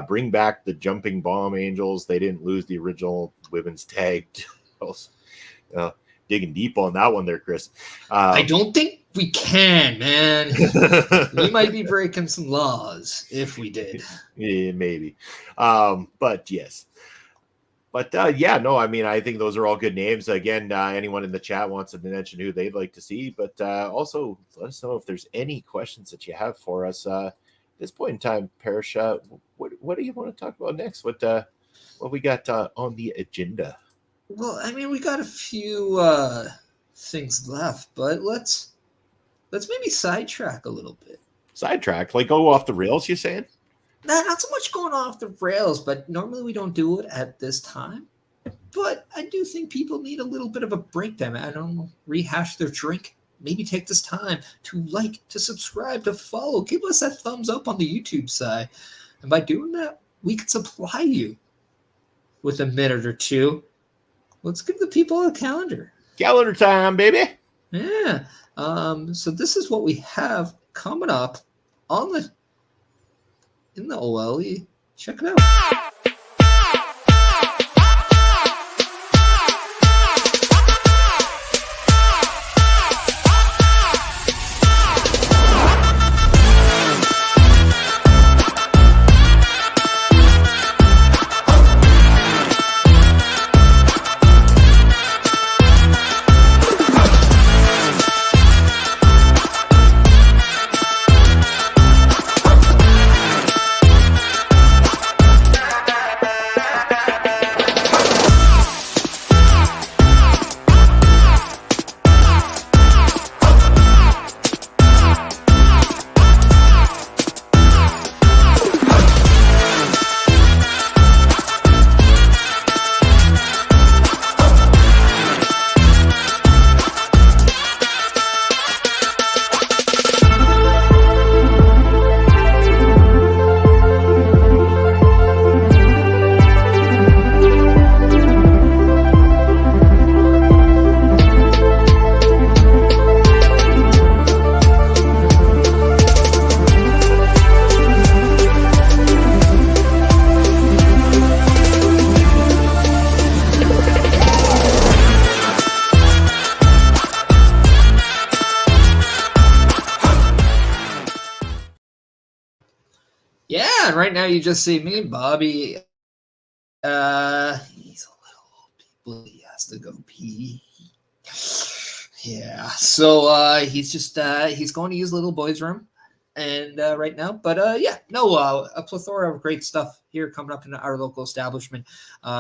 bring back the Jumping Bomb Angels. They didn't lose the original women's tag. Digging deep on that one there, Chris. I don't think we can, man. We might be breaking some laws if we did. Yeah, maybe. But yes. But I mean, I think those are all good names. Again, anyone in the chat wants to mention who they'd like to see, but also let us know if there's any questions that you have for us. At this point in time, Parrish, what do you want to talk about next? What we got on the agenda? Well, I mean, we got a few things left, but let's maybe sidetrack a little bit. Sidetrack? Like go off the rails, you saying? Not so much going off the rails, but normally we don't do it at this time. But I do think people need a little bit of a break time. I don't know, rehash their drink. Maybe take this time to like, to subscribe, to follow. Give us that thumbs up on the YouTube side. And by doing that, we can supply you with a minute or two. Let's give the people a calendar. Calendar time, baby. Yeah. So this is what we have coming up in the OLE. Check it out. Yeah, and right now you just see me, Bobby. He's a little old people. He has to go pee. Yeah, so he's just he's going to use little boy's room, and right now, but a plethora of great stuff here coming up in our local establishment.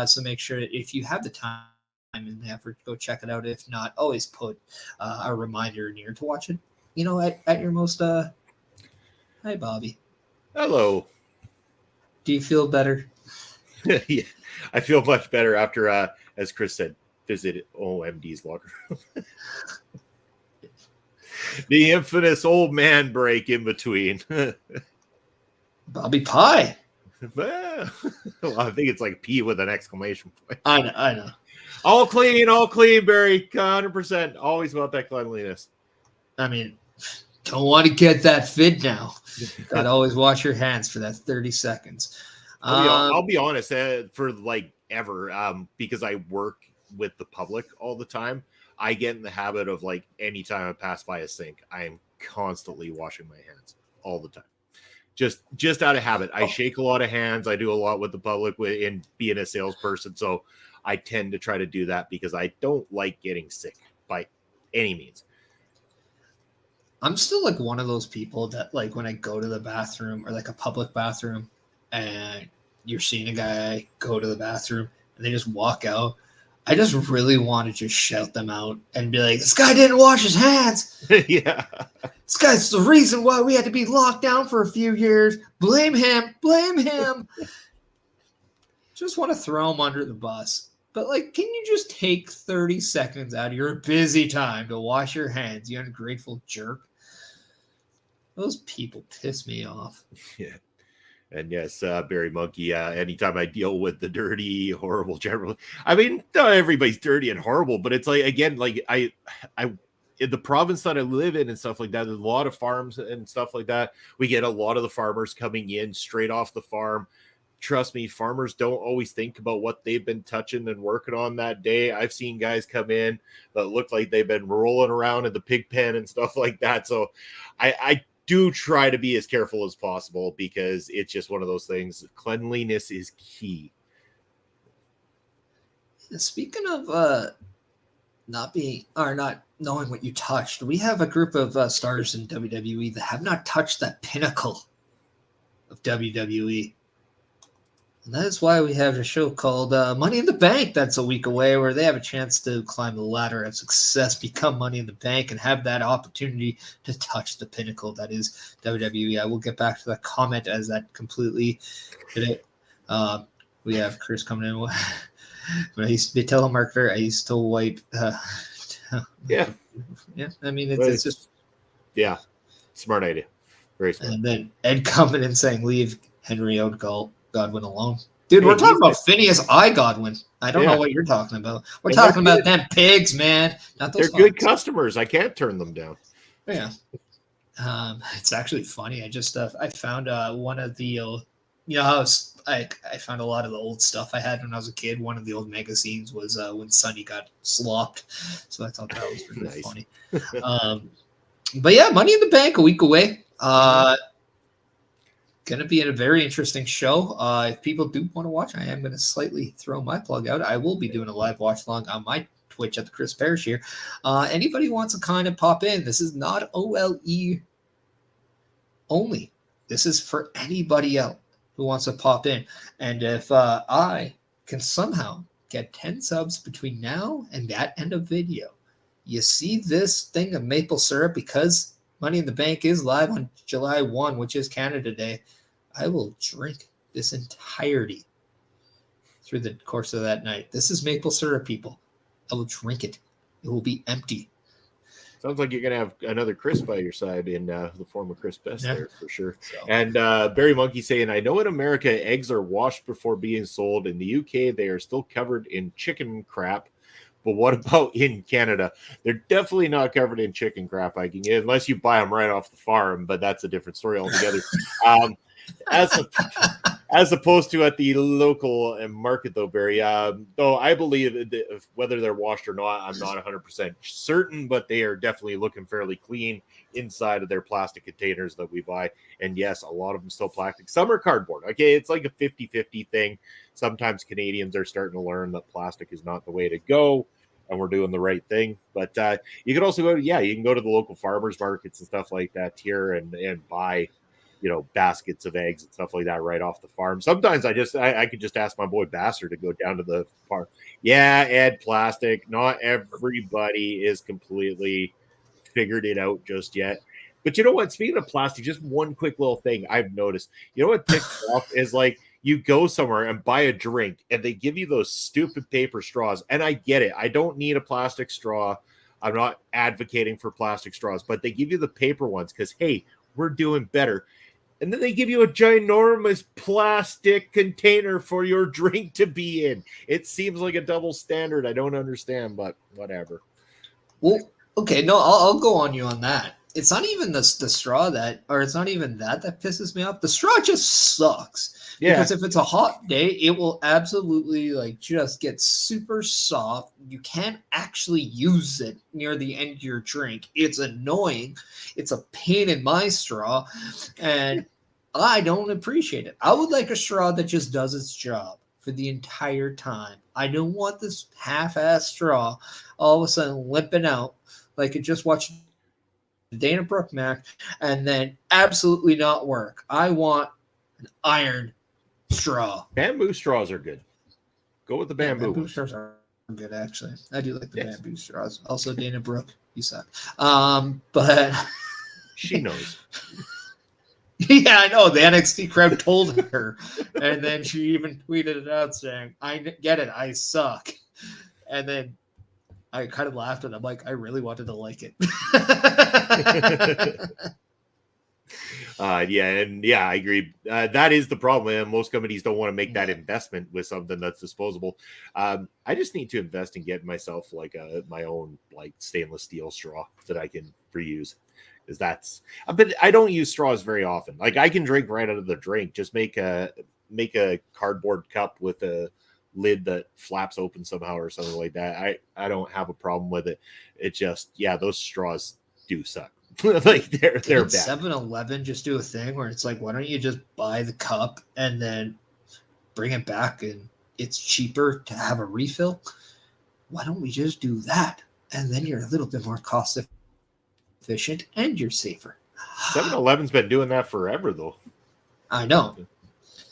So make sure if you have the time and the effort, go check it out. If not, always put a reminder near to watch it. At your most. Hi, Bobby. Hello. Do you feel better? Yeah, I feel much better after, as Chris said, visit OMD's locker room. The infamous old man break in between. Bobby Pie. Well, I think it's like P with an exclamation point. I know. All clean, Barry. 100%. Always about that cleanliness. I mean, don't want to get that fit now. Got to always wash your hands for that 30 seconds. I'll be honest, for like ever, because I work with the public all the time, I get in the habit of like anytime I pass by a sink, I am constantly washing my hands all the time. Just out of habit. I shake a lot of hands. I do a lot with the public in being a salesperson. So I tend to try to do that because I don't like getting sick by any means. I'm still like one of those people that like when I go to the bathroom or like a public bathroom and you're seeing a guy go to the bathroom and they just walk out, I just really want to just shout them out and be like, this guy didn't wash his hands. Yeah. This guy's the reason why we had to be locked down for a few years. Blame him. Blame him. Just want to throw him under the bus. But, like, can you just take 30 seconds out of your busy time to wash your hands, you ungrateful jerk? Those people piss me off. Yeah. And yes, Barry Monkey, anytime I deal with the dirty, horrible general, I mean, not everybody's dirty and horrible, but it's like, again, like I in the province that I live in and stuff like that, there's a lot of farms and stuff like that. We get a lot of the farmers coming in straight off the farm. Trust me, farmers don't always think about what they've been touching and working on that day. I've seen guys come in that look like they've been rolling around in the pig pen and stuff like that. So I do try to be as careful as possible because it's just one of those things. Cleanliness is key. Speaking of not knowing what you touched, we have a group of stars in WWE that have not touched that pinnacle of WWE. And that is why we have a show called Money in the Bank that's a week away, where they have a chance to climb the ladder of success, become Money in the Bank, and have that opportunity to touch the pinnacle that is WWE. I will get back to that comment as that completely did it. We have Chris coming in. When I used to be a telemarketer, I used to wipe. Yeah. I mean, it's just. Yeah. Smart idea. Very smart. And then Ed coming in saying, leave Henry Godwin alone. Dude, we're talking about Phineas I. Godwin. I don't know what you're talking about. We're talking about them pigs, man. Not those. They're good customers. I can't turn them down. Yeah. It's actually funny. I found one of the, how I found a lot of the old stuff I had when I was a kid. One of the old magazines was when Sonny got slopped. So I thought that was really funny. But yeah, Money in the Bank a week away. Going to be a very interesting show. If people do want to watch, I am going to slightly throw my plug out. I will be doing a live watch along on my Twitch at the Chris Parrish here. Anybody wants to kind of pop in, this is not OLE only. This is for anybody else who wants to pop in. And if I can somehow get 10 subs between now and that end of video, you see this thing of maple syrup, because Money in the Bank is live on July 1, which is Canada Day. I will drink this entirety through the course of that night. This is maple syrup, people. I will drink it. It will be empty. Sounds like you're going to have another Chris by your side in the form of Chris Best there for sure. So. And Barry Monkey saying, I know in America, eggs are washed before being sold. In the UK, they are still covered in chicken crap. But what about in Canada? They're definitely not covered in chicken crap, I can get, unless you buy them right off the farm, but that's a different story altogether. As opposed to at the local market, though, Barry. Though I believe that whether they're washed or not, I'm not 100% certain, but they are definitely looking fairly clean inside of their plastic containers that we buy. And yes, a lot of them still plastic. Some are cardboard. Okay, it's like a 50-50 thing. Sometimes Canadians are starting to learn that plastic is not the way to go, and we're doing the right thing. But you can also you can go to the local farmers markets and stuff like that here and buy, baskets of eggs and stuff like that right off the farm. Sometimes I could just ask my boy Basser to go down to the farm. Yeah, Ed, plastic. Not everybody is completely figured it out just yet. But you know what? Speaking of plastic, just one quick little thing I've noticed. You know what ticks off is like you go somewhere and buy a drink and they give you those stupid paper straws. And I get it. I don't need a plastic straw. I'm not advocating for plastic straws, but they give you the paper ones because, hey, we're doing better. And then they give you a ginormous plastic container for your drink to be in. It seems like a double standard. I don't understand, but whatever. Well, okay, no, I'll go on you on that. It's not even the straw it's not even that pisses me off. The straw just sucks. Yeah. Because if it's a hot day, it will absolutely just get super soft. You can't actually use it near the end of your drink. It's annoying. It's a pain in my straw, and I don't appreciate it. I would like a straw that just does its job for the entire time. I don't want this half-ass straw all of a sudden limping out like it just watched Dana Brooke Mac and then absolutely not work. I want an iron straw. Bamboo straws are good. Go with the bamboo. Bamboo straws are good, actually. I do like the Yes. bamboo straws. Also, Dana Brooke, you suck. But She knows. yeah, I know. The NXT crowd told her, and then she even tweeted it out saying, "I get it, I suck." And then I kind of laughed, and I'm like, I really wanted to like it. Yeah, I agree. That is the problem, and most companies don't want to make that investment with something that's disposable. I just need to invest in getting myself like my own like stainless steel straw that I can reuse, because that's. But I don't use straws very often. Like I can drink right out of the drink. Just make a cardboard cup with a lid that flaps open somehow or something like that. I don't have a problem with it. It just those straws do suck. Like they're bad. 7-Eleven just do a thing where it's like, why don't you just buy the cup and then bring it back, and it's cheaper to have a refill? Why don't we just do that? And then you're a little bit more cost efficient and you're safer. 7-Eleven's been doing that forever, though. I know.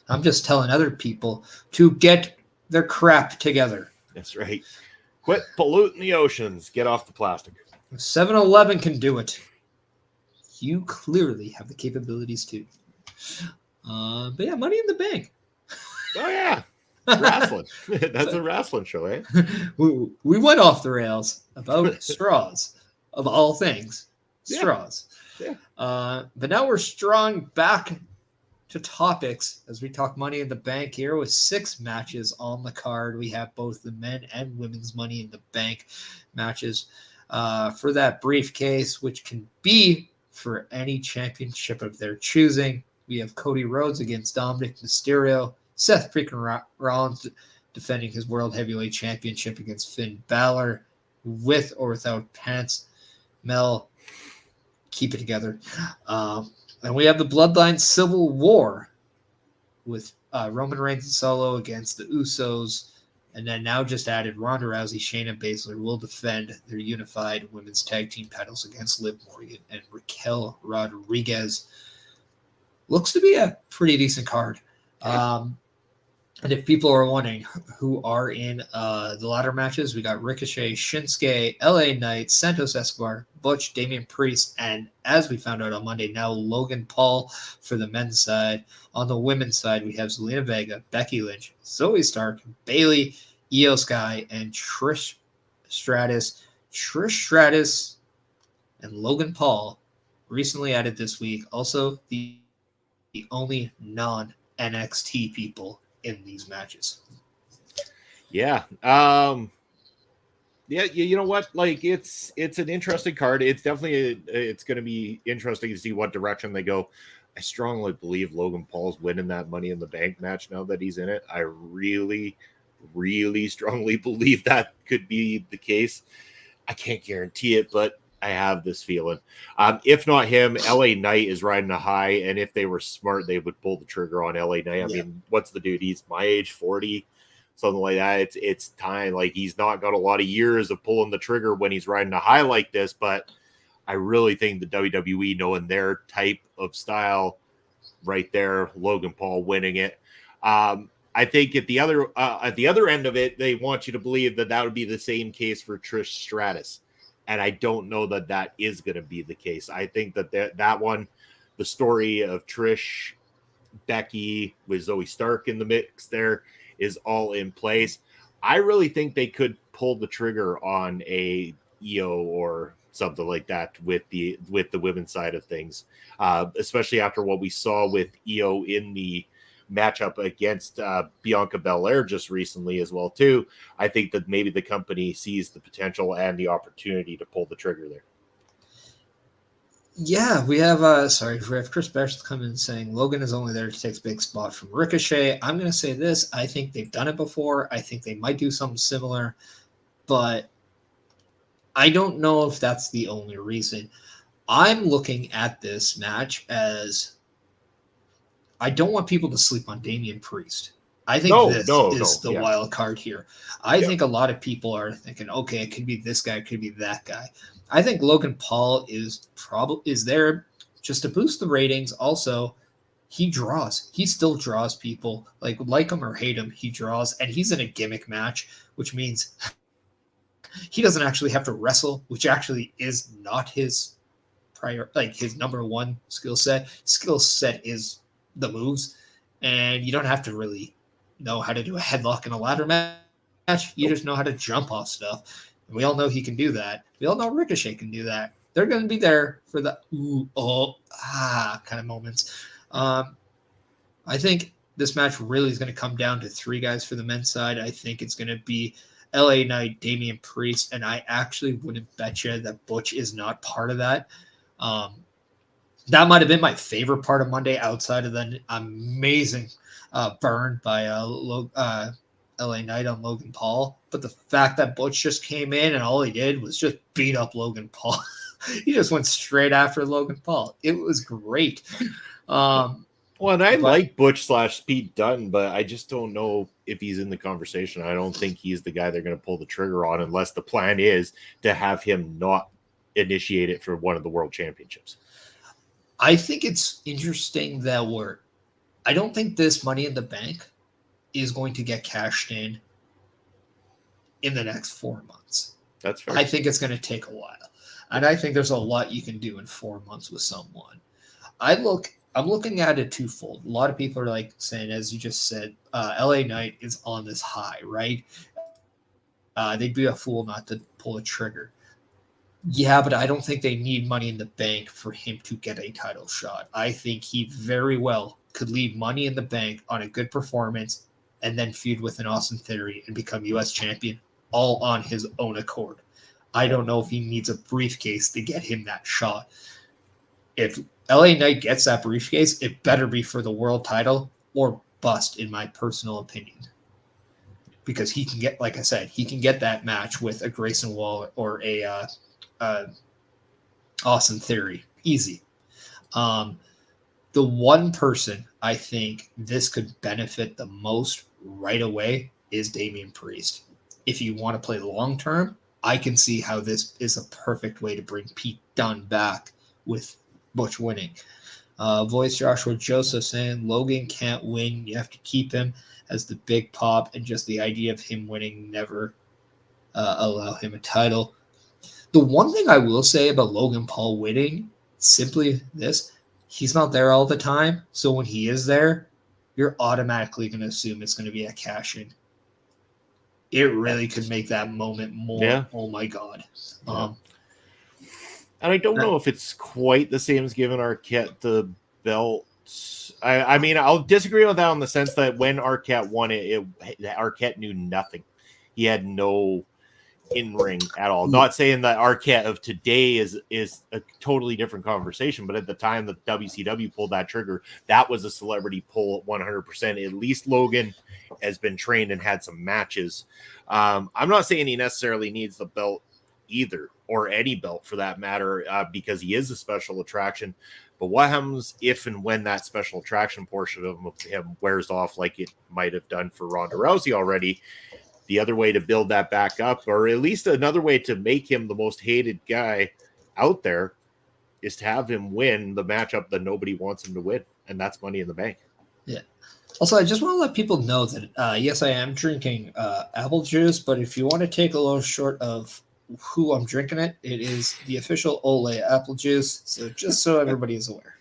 I'm just telling other people to get their crap together. That's right. Quit polluting the oceans. Get off the plastic. 7-Eleven can do it. You clearly have the capabilities too. But yeah, Money in the Bank. Oh yeah, wrestling. That's a wrestling show, eh? We went off the rails about straws, of all things. Straws. Yeah. But now we're strong back to topics as we talk Money in the Bank here with 6 matches on the card. We have both the men and women's Money in the Bank matches for that briefcase, which can be for any championship of their choosing. We have Cody Rhodes against Dominic Mysterio, Seth freaking Rollins defending his World Heavyweight Championship against Finn Balor, with or without pants. Mel, keep it together. And we have the Bloodline Civil War with Roman Reigns and Solo against the Usos. And then now just added Ronda Rousey, Shayna Baszler will defend their unified women's tag team titles against Liv Morgan and Raquel Rodriguez. Looks to be a pretty decent card. And if people are wondering who are in the ladder matches, we got Ricochet, Shinsuke, LA Knight, Santos Escobar, Butch, Damian Priest, and as we found out on Monday, now Logan Paul for the men's side. On the women's side, we have Zelina Vega, Becky Lynch, Zoe Stark, Bayley, Io Sky, and Trish Stratus. Trish Stratus and Logan Paul recently added this week. Also, the only non-NXT people in these matches. Yeah. You know what? Like it's an interesting card. It's definitely it's going to be interesting to see what direction they go. I strongly believe Logan Paul's winning that Money in the Bank match now that he's in it. I really, really strongly believe that could be the case. I can't guarantee it, but I have this feeling. If not him, LA Knight is riding a high, and if they were smart, they would pull the trigger on LA Knight. I mean, what's the dude? He's my age, 40, something like that. It's time. Like, he's not got a lot of years of pulling the trigger when he's riding a high like this, but I really think the WWE, knowing their type of style right there, Logan Paul winning it. I think at the other end of it, they want you to believe that would be the same case for Trish Stratus. And I don't know that is going to be the case. I think that one, the story of Trish, Becky with Zoe Stark in the mix there is all in place. I really think they could pull the trigger on a Io or something like that with the women's side of things, especially after what we saw with Io in the matchup against Bianca Belair just recently as well too. I think that maybe the company sees the potential and the opportunity to pull the trigger there. Yeah, we have Chris Basham coming in saying Logan is only there to take a big spot from Ricochet. I'm going to say this. I think they've done it before. I think they might do something similar, but I don't know if that's the only reason. I'm looking at this match as I don't want people to sleep on Damian Priest. I think this is the wild card here. I think a lot of people are thinking, okay, it could be this guy, it could be that guy. I think Logan Paul is there just to boost the ratings. Also, he draws. He still draws people. Like him or hate him, he draws. And he's in a gimmick match, which means He doesn't actually have to wrestle, which actually is not his his number one skill set. Skill set is the moves, and you don't have to really know how to do a headlock in a ladder match. You just know how to jump off stuff. And we all know he can do that. We all know Ricochet can do that. They're going to be there for the ooh, oh, ah kind of moments. I think this match really is going to come down to 3 guys for the men's side. I think it's going to be LA Knight, Damian Priest, and I actually wouldn't bet you that Butch is not part of that. That might have been my favorite part of Monday outside of the amazing burn by LA Knight on Logan Paul. But the fact that Butch just came in and all he did was just beat up Logan Paul. He just went straight after Logan Paul. It was great. Well, and I like Butch / Pete Dunne, but I just don't know if he's in the conversation. I don't think he's the guy they're going to pull the trigger on unless the plan is to have him not initiate it for one of the world championships. I think it's interesting that I don't think this Money in the Bank is going to get cashed in the next 4 months. That's fair. I think it's going to take a while. And I think there's a lot you can do in 4 months with someone. I'm looking at it twofold. A lot of people are like saying, as you just said, LA Knight is on this high, right? They'd be a fool not to pull a trigger. Yeah, but I don't think they need Money in the Bank for him to get a title shot. I think he very well could leave Money in the Bank on a good performance and then feud with an Austin Theory and become U.S. champion all on his own accord. I don't know if he needs a briefcase to get him that shot. If LA Knight gets that briefcase, it better be for the world title or bust, in my personal opinion. Because he can get, like I said, he can get that match with a Grayson Waller or a Austin Theory. Easy. The one person I think this could benefit the most right away is Damian Priest. If you want to play long term, I can see how this is a perfect way to bring Pete Dunne back with Butch winning. Voice Joshua Joseph saying Logan can't win. You have to keep him as the big pop, and just the idea of him winning never allow him a title. The one thing I will say about Logan Paul winning, simply this, he's not there all the time. So when he is there, you're automatically going to assume it's going to be a cash-in. It really could make that moment more, yeah. Oh my God. Yeah. And I don't know if it's quite the same as giving Arquette the belt. I mean, I'll disagree with that in the sense that when Arquette won it, Arquette knew nothing. He had no in-ring at all. Not saying that Arquette of today is a totally different conversation, but at the time that WCW pulled that trigger, that was a celebrity pull at 100%. At least Logan has been trained and had some matches. I'm not saying he necessarily needs the belt either, or any belt for that matter, because he is a special attraction. But what happens if and when that special attraction portion of him wears off, like it might have done for Ronda Rousey already? The other way to build that back up, or at least another way to make him the most hated guy out there, is to have him win the matchup that nobody wants him to win, and that's Money in the Bank. Yeah. Also, I just want to let people know that, yes, I am drinking apple juice, but if you want to take a little short of who I'm drinking it is the official Olay apple juice. So just so everybody is aware.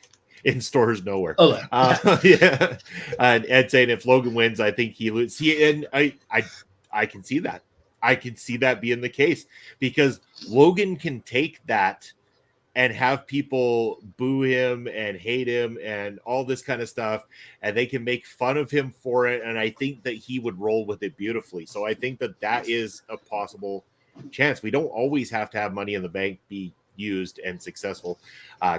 In stores nowhere. Olay. Yeah. And Ed saying if Logan wins, I think he loses. And I can see that. I can see that being the case because Logan can take that and have people boo him and hate him and all this kind of stuff, and they can make fun of him for it. And I think that he would roll with it beautifully. So I think that is a possible chance. We don't always have to have Money in the Bank be used and successful.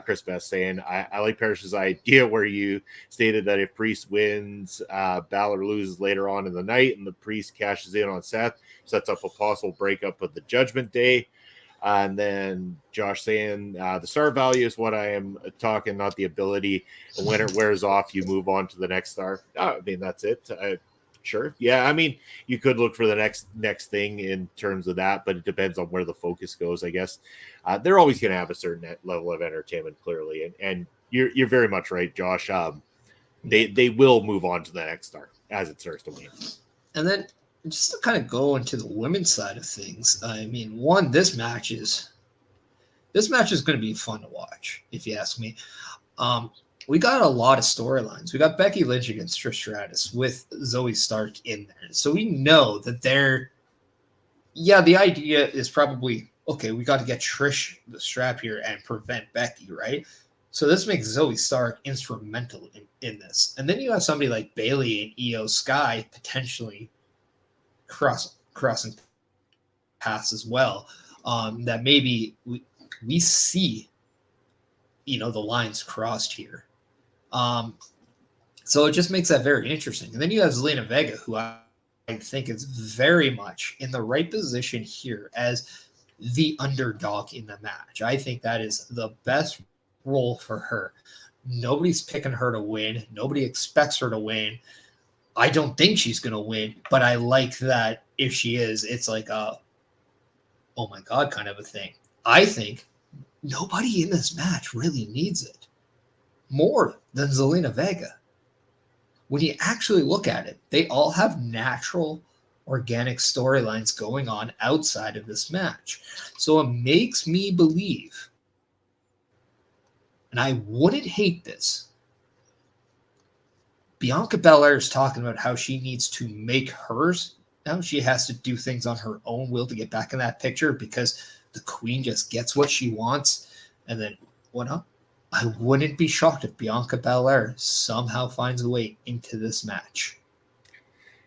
Chris Best saying, I like Parrish's idea where you stated that if Priest wins, Balor loses later on in the night and the Priest cashes in on Seth, sets up a possible breakup of the Judgment Day. And then Josh saying the star value is what I am talking, not the ability. And when it wears off, you move on to the next star. I mean, that's it. Sure. Yeah. I mean, you could look for the next thing in terms of that, but it depends on where the focus goes, I guess. They're always going to have a certain level of entertainment, clearly. And you're very much right, Josh. They will move on to the next star as it starts to wane. And then just to kind of go into the women's side of things, I mean, one, this match is going to be fun to watch, if you ask me. We got a lot of storylines. We got Becky Lynch against Trish Stratus with Zoe Stark in there. So we know that the idea is probably, okay, we got to get Trish the strap here and prevent Becky, right? So this makes Zoe Stark instrumental in this. And then you have somebody like Bayley and Io Sky potentially crossing paths as well. That maybe we see, the lines crossed here. So it just makes that very interesting. And then you have Zelina Vega, who I think is very much in the right position here as the underdog in the match. I think that is the best role for her. Nobody's picking her to win. Nobody expects her to win. I don't think she's going to win, but I like that if she is, it's like a, oh my God kind of a thing. I think nobody in this match really needs it more than Zelina Vega. When you actually look at it, they all have natural, organic storylines going on outside of this match. So it makes me believe, and I wouldn't hate this, Bianca Belair is talking about how she needs to make hers. Now she has to do things on her own will to get back in that picture because the queen just gets what she wants. And then what up? I wouldn't be shocked if Bianca Belair somehow finds a way into this match.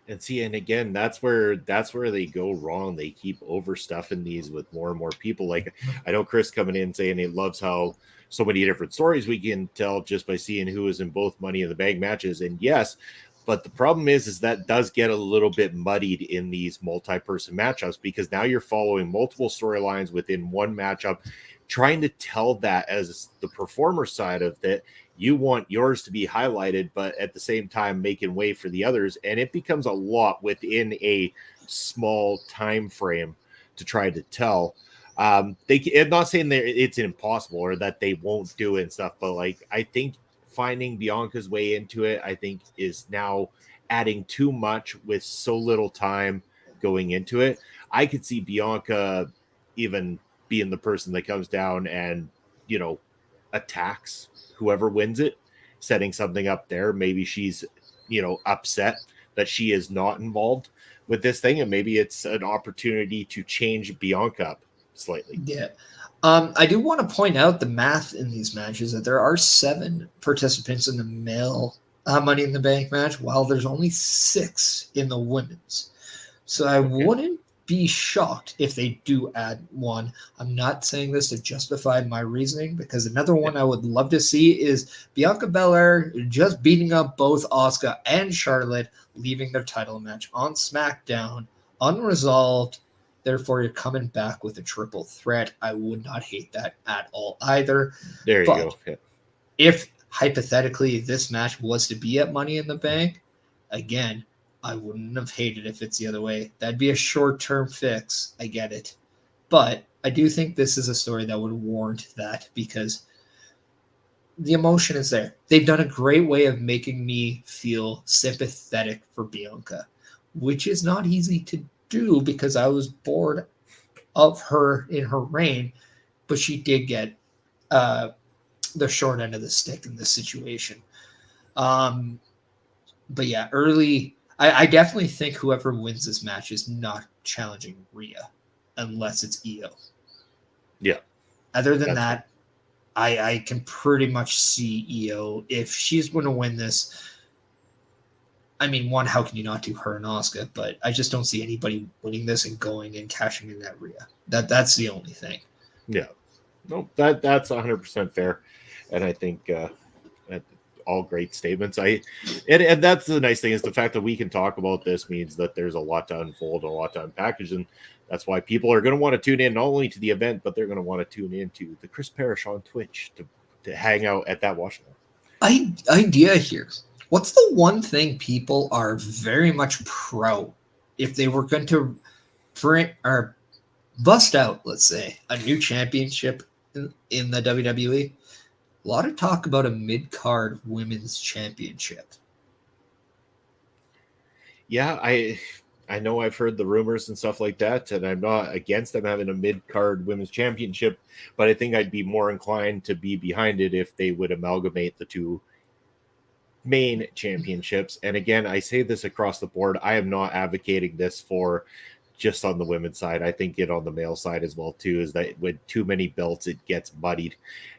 And see, and again, that's where they go wrong. They keep overstuffing these with more and more people. Like, I know Chris coming in saying he loves how so many different stories we can tell just by seeing who is in both Money in the Bank matches. And yes, but the problem is that does get a little bit muddied in these multi-person matchups because now you're following multiple storylines within one matchup, trying to tell that as the performer side of it. You want yours to be highlighted, but at the same time making way for the others, and it becomes a lot within a small time frame to try to tell. I'm not saying that it's impossible or that they won't do it and stuff, but like I think finding Bianca's way into it, I think is now adding too much with so little time going into it. I could see Bianca even being the person that comes down and attacks whoever wins it, setting something up there. Maybe she's, upset that she is not involved with this thing. And maybe it's an opportunity to change Bianca up slightly. Yeah. I do want to point out the math in these matches that there are 7 participants in the male Money in the Bank match, while there's only 6 in the women's. So I wouldn't be shocked if they do add one. I'm not saying this to justify my reasoning because another one I would love to see is Bianca Belair just beating up both Asuka and Charlotte, leaving their title match on SmackDown unresolved. Therefore, you're coming back with a triple threat. I would not hate that at all either. There you go. Yeah. If hypothetically this match was to be at Money in the Bank, again, I wouldn't have hated if it's the other way. That'd be a short-term fix. I get it. But I do think this is a story that would warrant that because the emotion is there. They've done a great way of making me feel sympathetic for Bianca, which is not easy to do because I was bored of her in her reign, but she did get the short end of the stick in this situation. But yeah, early... I definitely think whoever wins this match is not challenging Rhea unless it's Io. Yeah. Other than that, I can pretty much see Io. If she's going to win this, I mean, one, how can you not do her and Asuka? But I just don't see anybody winning this and going and cashing in that Rhea. That's the only thing. Yeah. No, that's 100% fair. And I think all great statements. And that's the nice thing is the fact that we can talk about this means that there's a lot to unfold, a lot to unpackage, and that's why people are going to want to tune in not only to the event, but they're going to want to tune in to the Chris Parrish on Twitch to hang out at that watch along. Idea here. What's the one thing people are very much pro if they were going to bring or bust out, let's say, a new championship in the WWE? A lot of talk about a mid-card women's championship. Yeah, I I know I've heard the rumors and stuff like that, and I'm not against them having a mid-card women's championship, but I think I'd be more inclined to be behind it if they would amalgamate the two main championships. And again, I say this across the board. I am not advocating this for just on the women's side. I think it on the male side as well too, is that with too many belts, it gets muddied.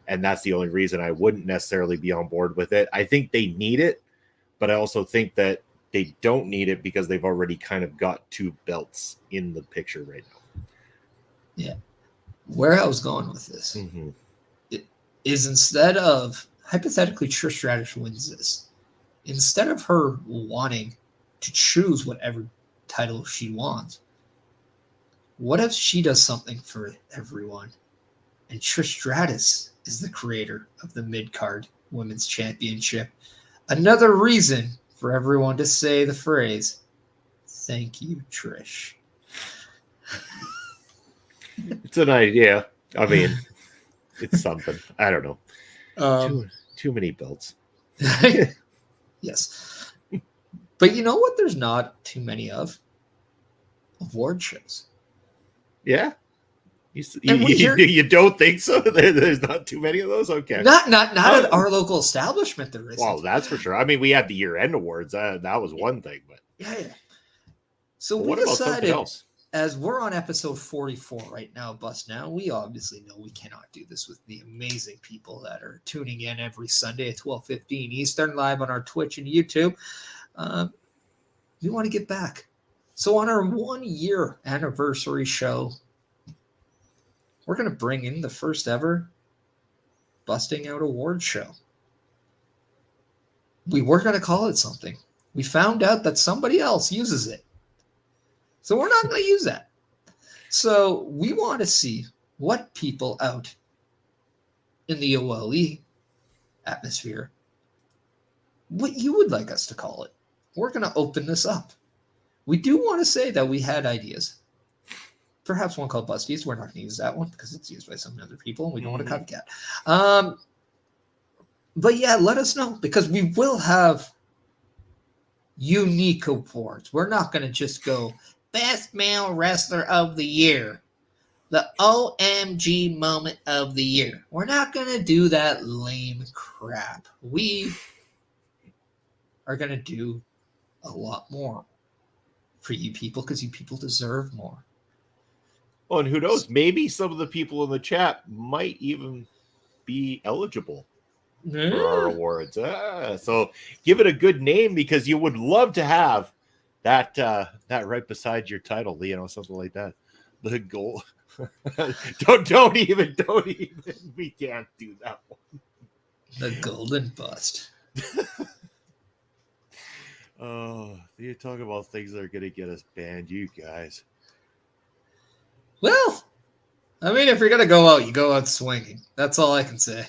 And that's the only reason I wouldn't necessarily be on board with it. I think they need it, but I also think that they don't need it because they've already kind of got two belts in the picture right now. Yeah. Where I was going with this is instead of, hypothetically, Trish Stratus wins this. Instead of her wanting to choose whatever title she wants, what if she does something for everyone? And Trish Stratus is the creator of the mid-card women's championship. Another reason for everyone to say the phrase, "Thank you, Trish." It's an idea. I mean, it's something. I don't know. Too many belts. Yes. But you know what there's not too many of? Award shows. Yeah. You don't think so? There's not too many of those? Okay. Not at our local establishment there isn't. Well, that's for sure. I mean, we had the year-end awards. That was one thing. But yeah. So well, we what about something decided, else? as we're on episode 44 right now, Bust Now, we obviously know we cannot do this with the amazing people that are tuning in every Sunday at 12:15 Eastern, live on our Twitch and YouTube. We want to get back. So on our 1-year anniversary show, we're going to bring in the first ever Busting Out Award show. We were going to call it something. We found out that somebody else uses it. So we're not going to use that. So we want to see what people out in the OLE atmosphere, what you would like us to call it. We're going to open this up. We do want to say that we had ideas. Perhaps one called Busties. We're not going to use that one because it's used by some other people and we don't want to copycat. But yeah, let us know because we will have unique awards. We're not going to just go Best Male Wrestler of the Year, the OMG Moment of the Year. We're not going to do that lame crap. We are going to do a lot more for you people because you people deserve more. Well, and who knows? Maybe some of the people in the chat might even be eligible for our awards. So give it a good name because you would love to have that right beside your title, something like that. The goal. don't even. We can't do that one. The Golden Bust. Oh, you talk about things that are going to get us banned, you guys. Well, I mean, if you're going to go out, you go out swinging. That's all I can say.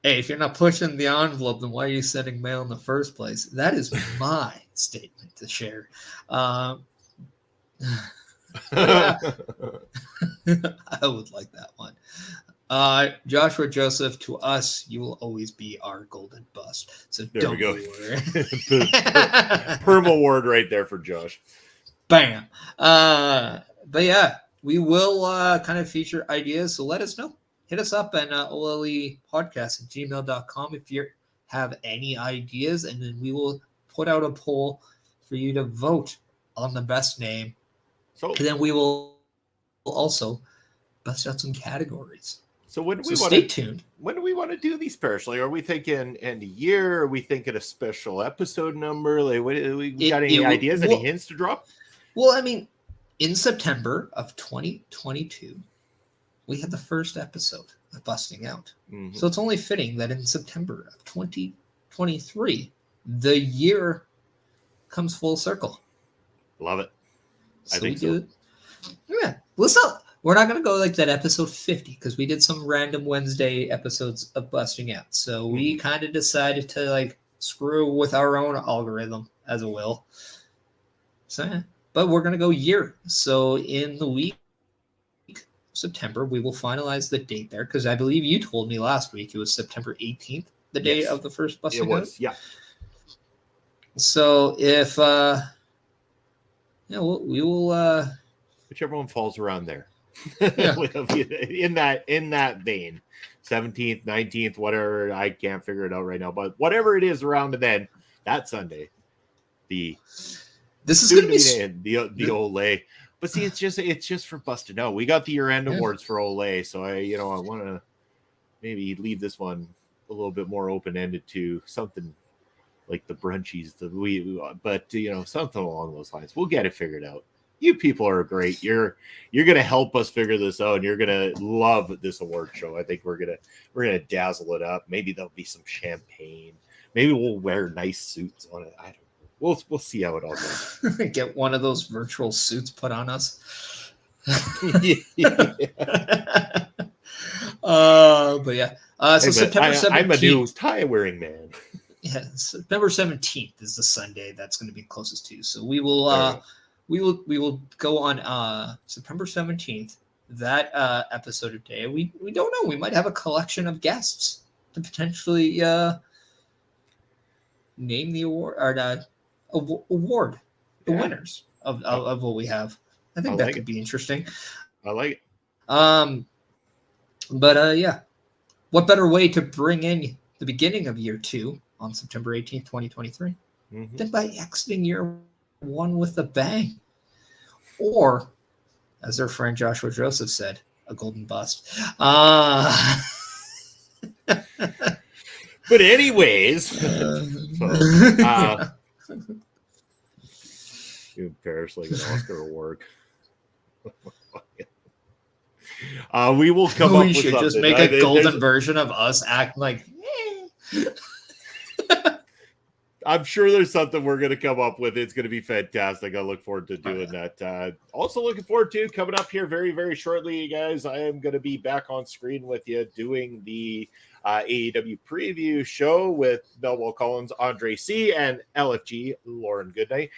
Hey, if you're not pushing the envelope, then why are you sending mail in the first place? That is my statement to share. I would like that one. Joshua Joseph, to us, you will always be our golden bust. So there don't we go. worry. Perm award right there for Josh. Bam. But yeah, we will kind of feature ideas. So let us know. Hit us up at olepodcast@gmail.com if you have any ideas, and then we will put out a poll for you to vote on the best name. So, and then we will also bust out some categories. So when we stay tuned. When do we want to do these personally? Are we thinking end of year? Are we thinking a special episode number? Like, we got any ideas? Any hints to drop? Well, I mean, in September of 2022, we had the first episode of Busting Out. Mm-hmm. So it's only fitting that in September of 2023, the year comes full circle. Love it. So I think so. Yeah. Listen, we're not going to go like that episode 50 because we did some random Wednesday episodes of Busting Out. So we kind of decided to like screw with our own algorithm as a will. So, but we're going to go year. So in the week, September, we will finalize the date there because I believe you told me last week it was September 18th, the day of the first Busting Out. It was, yeah. So if we will whichever one falls around there. Yeah. in that vein. 17th, 19th, whatever. I can't figure it out right now, but whatever it is around then, that Sunday, this is going to be the Olay. But see, it's just for busting out. We got the year-end awards for Olay, so I want to maybe leave this one a little bit more open-ended to something like the brunchies, but something along those lines. We'll get it figured out. You people are great. You're gonna help us figure this out, and you're gonna love this award show. I think we're gonna dazzle it up. Maybe there'll be some champagne. Maybe we'll wear nice suits on it. I don't know. We'll see how it all goes. Get one of those virtual suits put on us. But yeah. So September 17th. I'm a new tie-wearing man. Yeah, September 17th is the Sunday that's going to be closest to you. So we will we will go on September 17th. That episode of Day. We don't know. We might have a collection of guests to potentially name the award or award the winners of what we have. I think that could be interesting. I like it. But yeah, what better way to bring in the beginning of year 2 on September 18th, 2023, than by exiting year 1 with a bang? Or, as their friend Joshua Joseph said, a golden bust. But anyways, Paris like an Oscar award. We will come up with something. We should just make a golden version of us acting like. I'm sure there's something we're going to come up with. It's going to be fantastic. I look forward to doing that. Also looking forward to coming up here very, very shortly, you guys. I am going to be back on screen with you doing the AEW preview show with Melville Collins, Andre C., and LFG, Lauren Goodnight.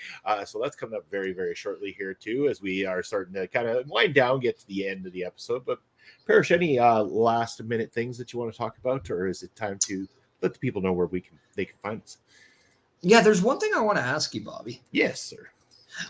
So that's coming up very, very shortly here, too, as we are starting to kind of wind down, get to the end of the episode. But, Parrish, any last-minute things that you want to talk about, or is it time to let the people know where they can find us? Yeah, there's one thing I want to ask you, Bobby. Yes, sir.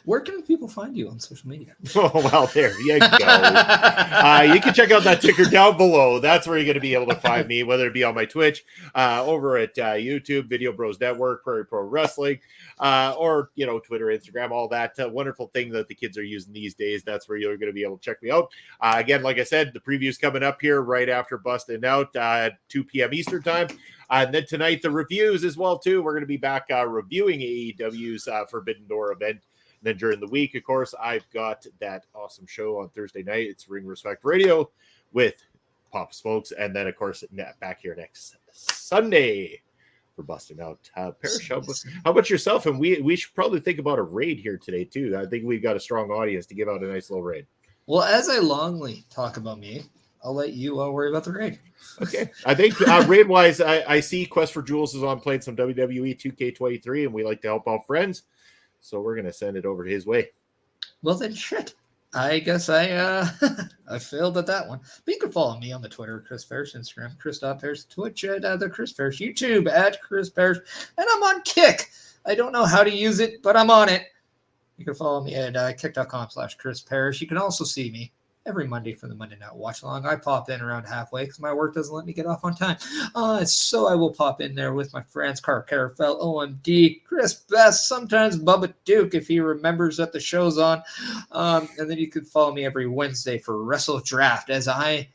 Where can people find you on social media? Oh, well, there you go. You can check out that ticker down below. That's where you're going to be able to find me, whether it be on my Twitch, over at YouTube, Video Bros Network, Prairie Pro Wrestling, or, Twitter, Instagram, all that wonderful thing that the kids are using these days. That's where you're going to be able to check me out. Again, like I said, the preview's coming up here right after Busting Out at 2 p.m. Eastern time. And then tonight, the reviews as well, too. We're going to be back reviewing AEW's Forbidden Door event. And then during the week, of course, I've got that awesome show on Thursday night. It's Ring Respect Radio with Pop Smokes. And then, of course, back here next Sunday for Busting Out. Parrish, how about yourself? And we should probably think about a raid here today, too. I think we've got a strong audience to give out a nice little raid. Well, as I longly talk about me, I'll let you worry about the raid. Okay. I think raid-wise, I see Quest for Jewels is on playing some WWE 2K23, and we like to help out friends. So we're going to send it over his way. Well, then shit. I guess I failed at that one. But you can follow me on the Twitter, Chris Parrish, Instagram, Chris.Parrish, Twitch at the Chris Parrish, YouTube at Chris Parrish, and I'm on Kick. I don't know how to use it, but I'm on it. You can follow me at kick.com/Chris Parrish. You can also see me every Monday for the Monday Night Watch Along. I pop in around halfway because my work doesn't let me get off on time. So I will pop in there with my friends, Car Carafel, OMD, Chris Best, sometimes Bubba Duke if he remembers that the show's on. And then you can follow me every Wednesday for Wrestle Draft as I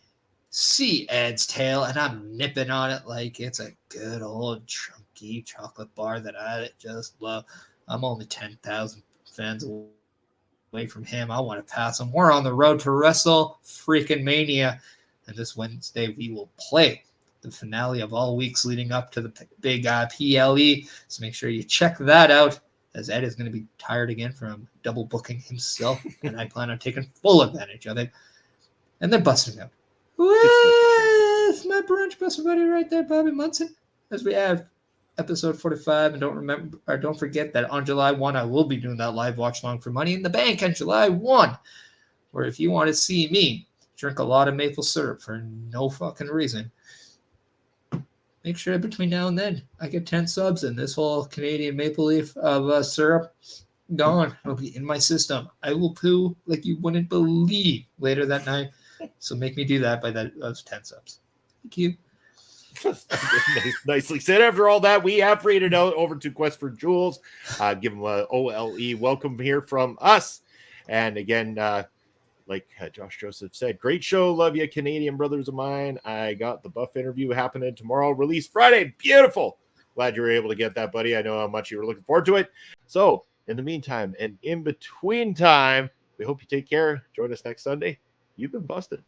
see Ed's tail and I'm nipping on it like it's a good old chunky chocolate bar that I just love. I'm only 10,000 fans away from him. I want to pass him. We're on the road to Wrestle freaking Mania, and this Wednesday we will play the finale of all weeks leading up to the big PLE. So make sure you check that out, as Ed is going to be tired again from double booking himself, and I plan on taking full advantage of it. And then busting out with my brunch buster buddy right there, Bobby Munson, as we have episode 45, and don't forget that on July 1 I will be doing that live watch along for Money in the Bank on July 1, where if you want to see me drink a lot of maple syrup for no fucking reason, make sure between now and then I get 10 subs and this whole Canadian maple leaf of syrup gone. It'll be in my system. I will poo like you wouldn't believe later that night. So make me do that by those 10 subs. Thank you. Nicely said. After all that, we have rated out over to Quest for Jewels. Give them a OLE welcome here from us. And again, like Josh Joseph said, great show. Love you, Canadian brothers of mine. I got the Buff interview happening tomorrow. Release Friday. Beautiful. Glad you were able to get that, buddy. I know how much you were looking forward to it. So, in the meantime and in between time, we hope you take care. Join us next Sunday. You've been busted.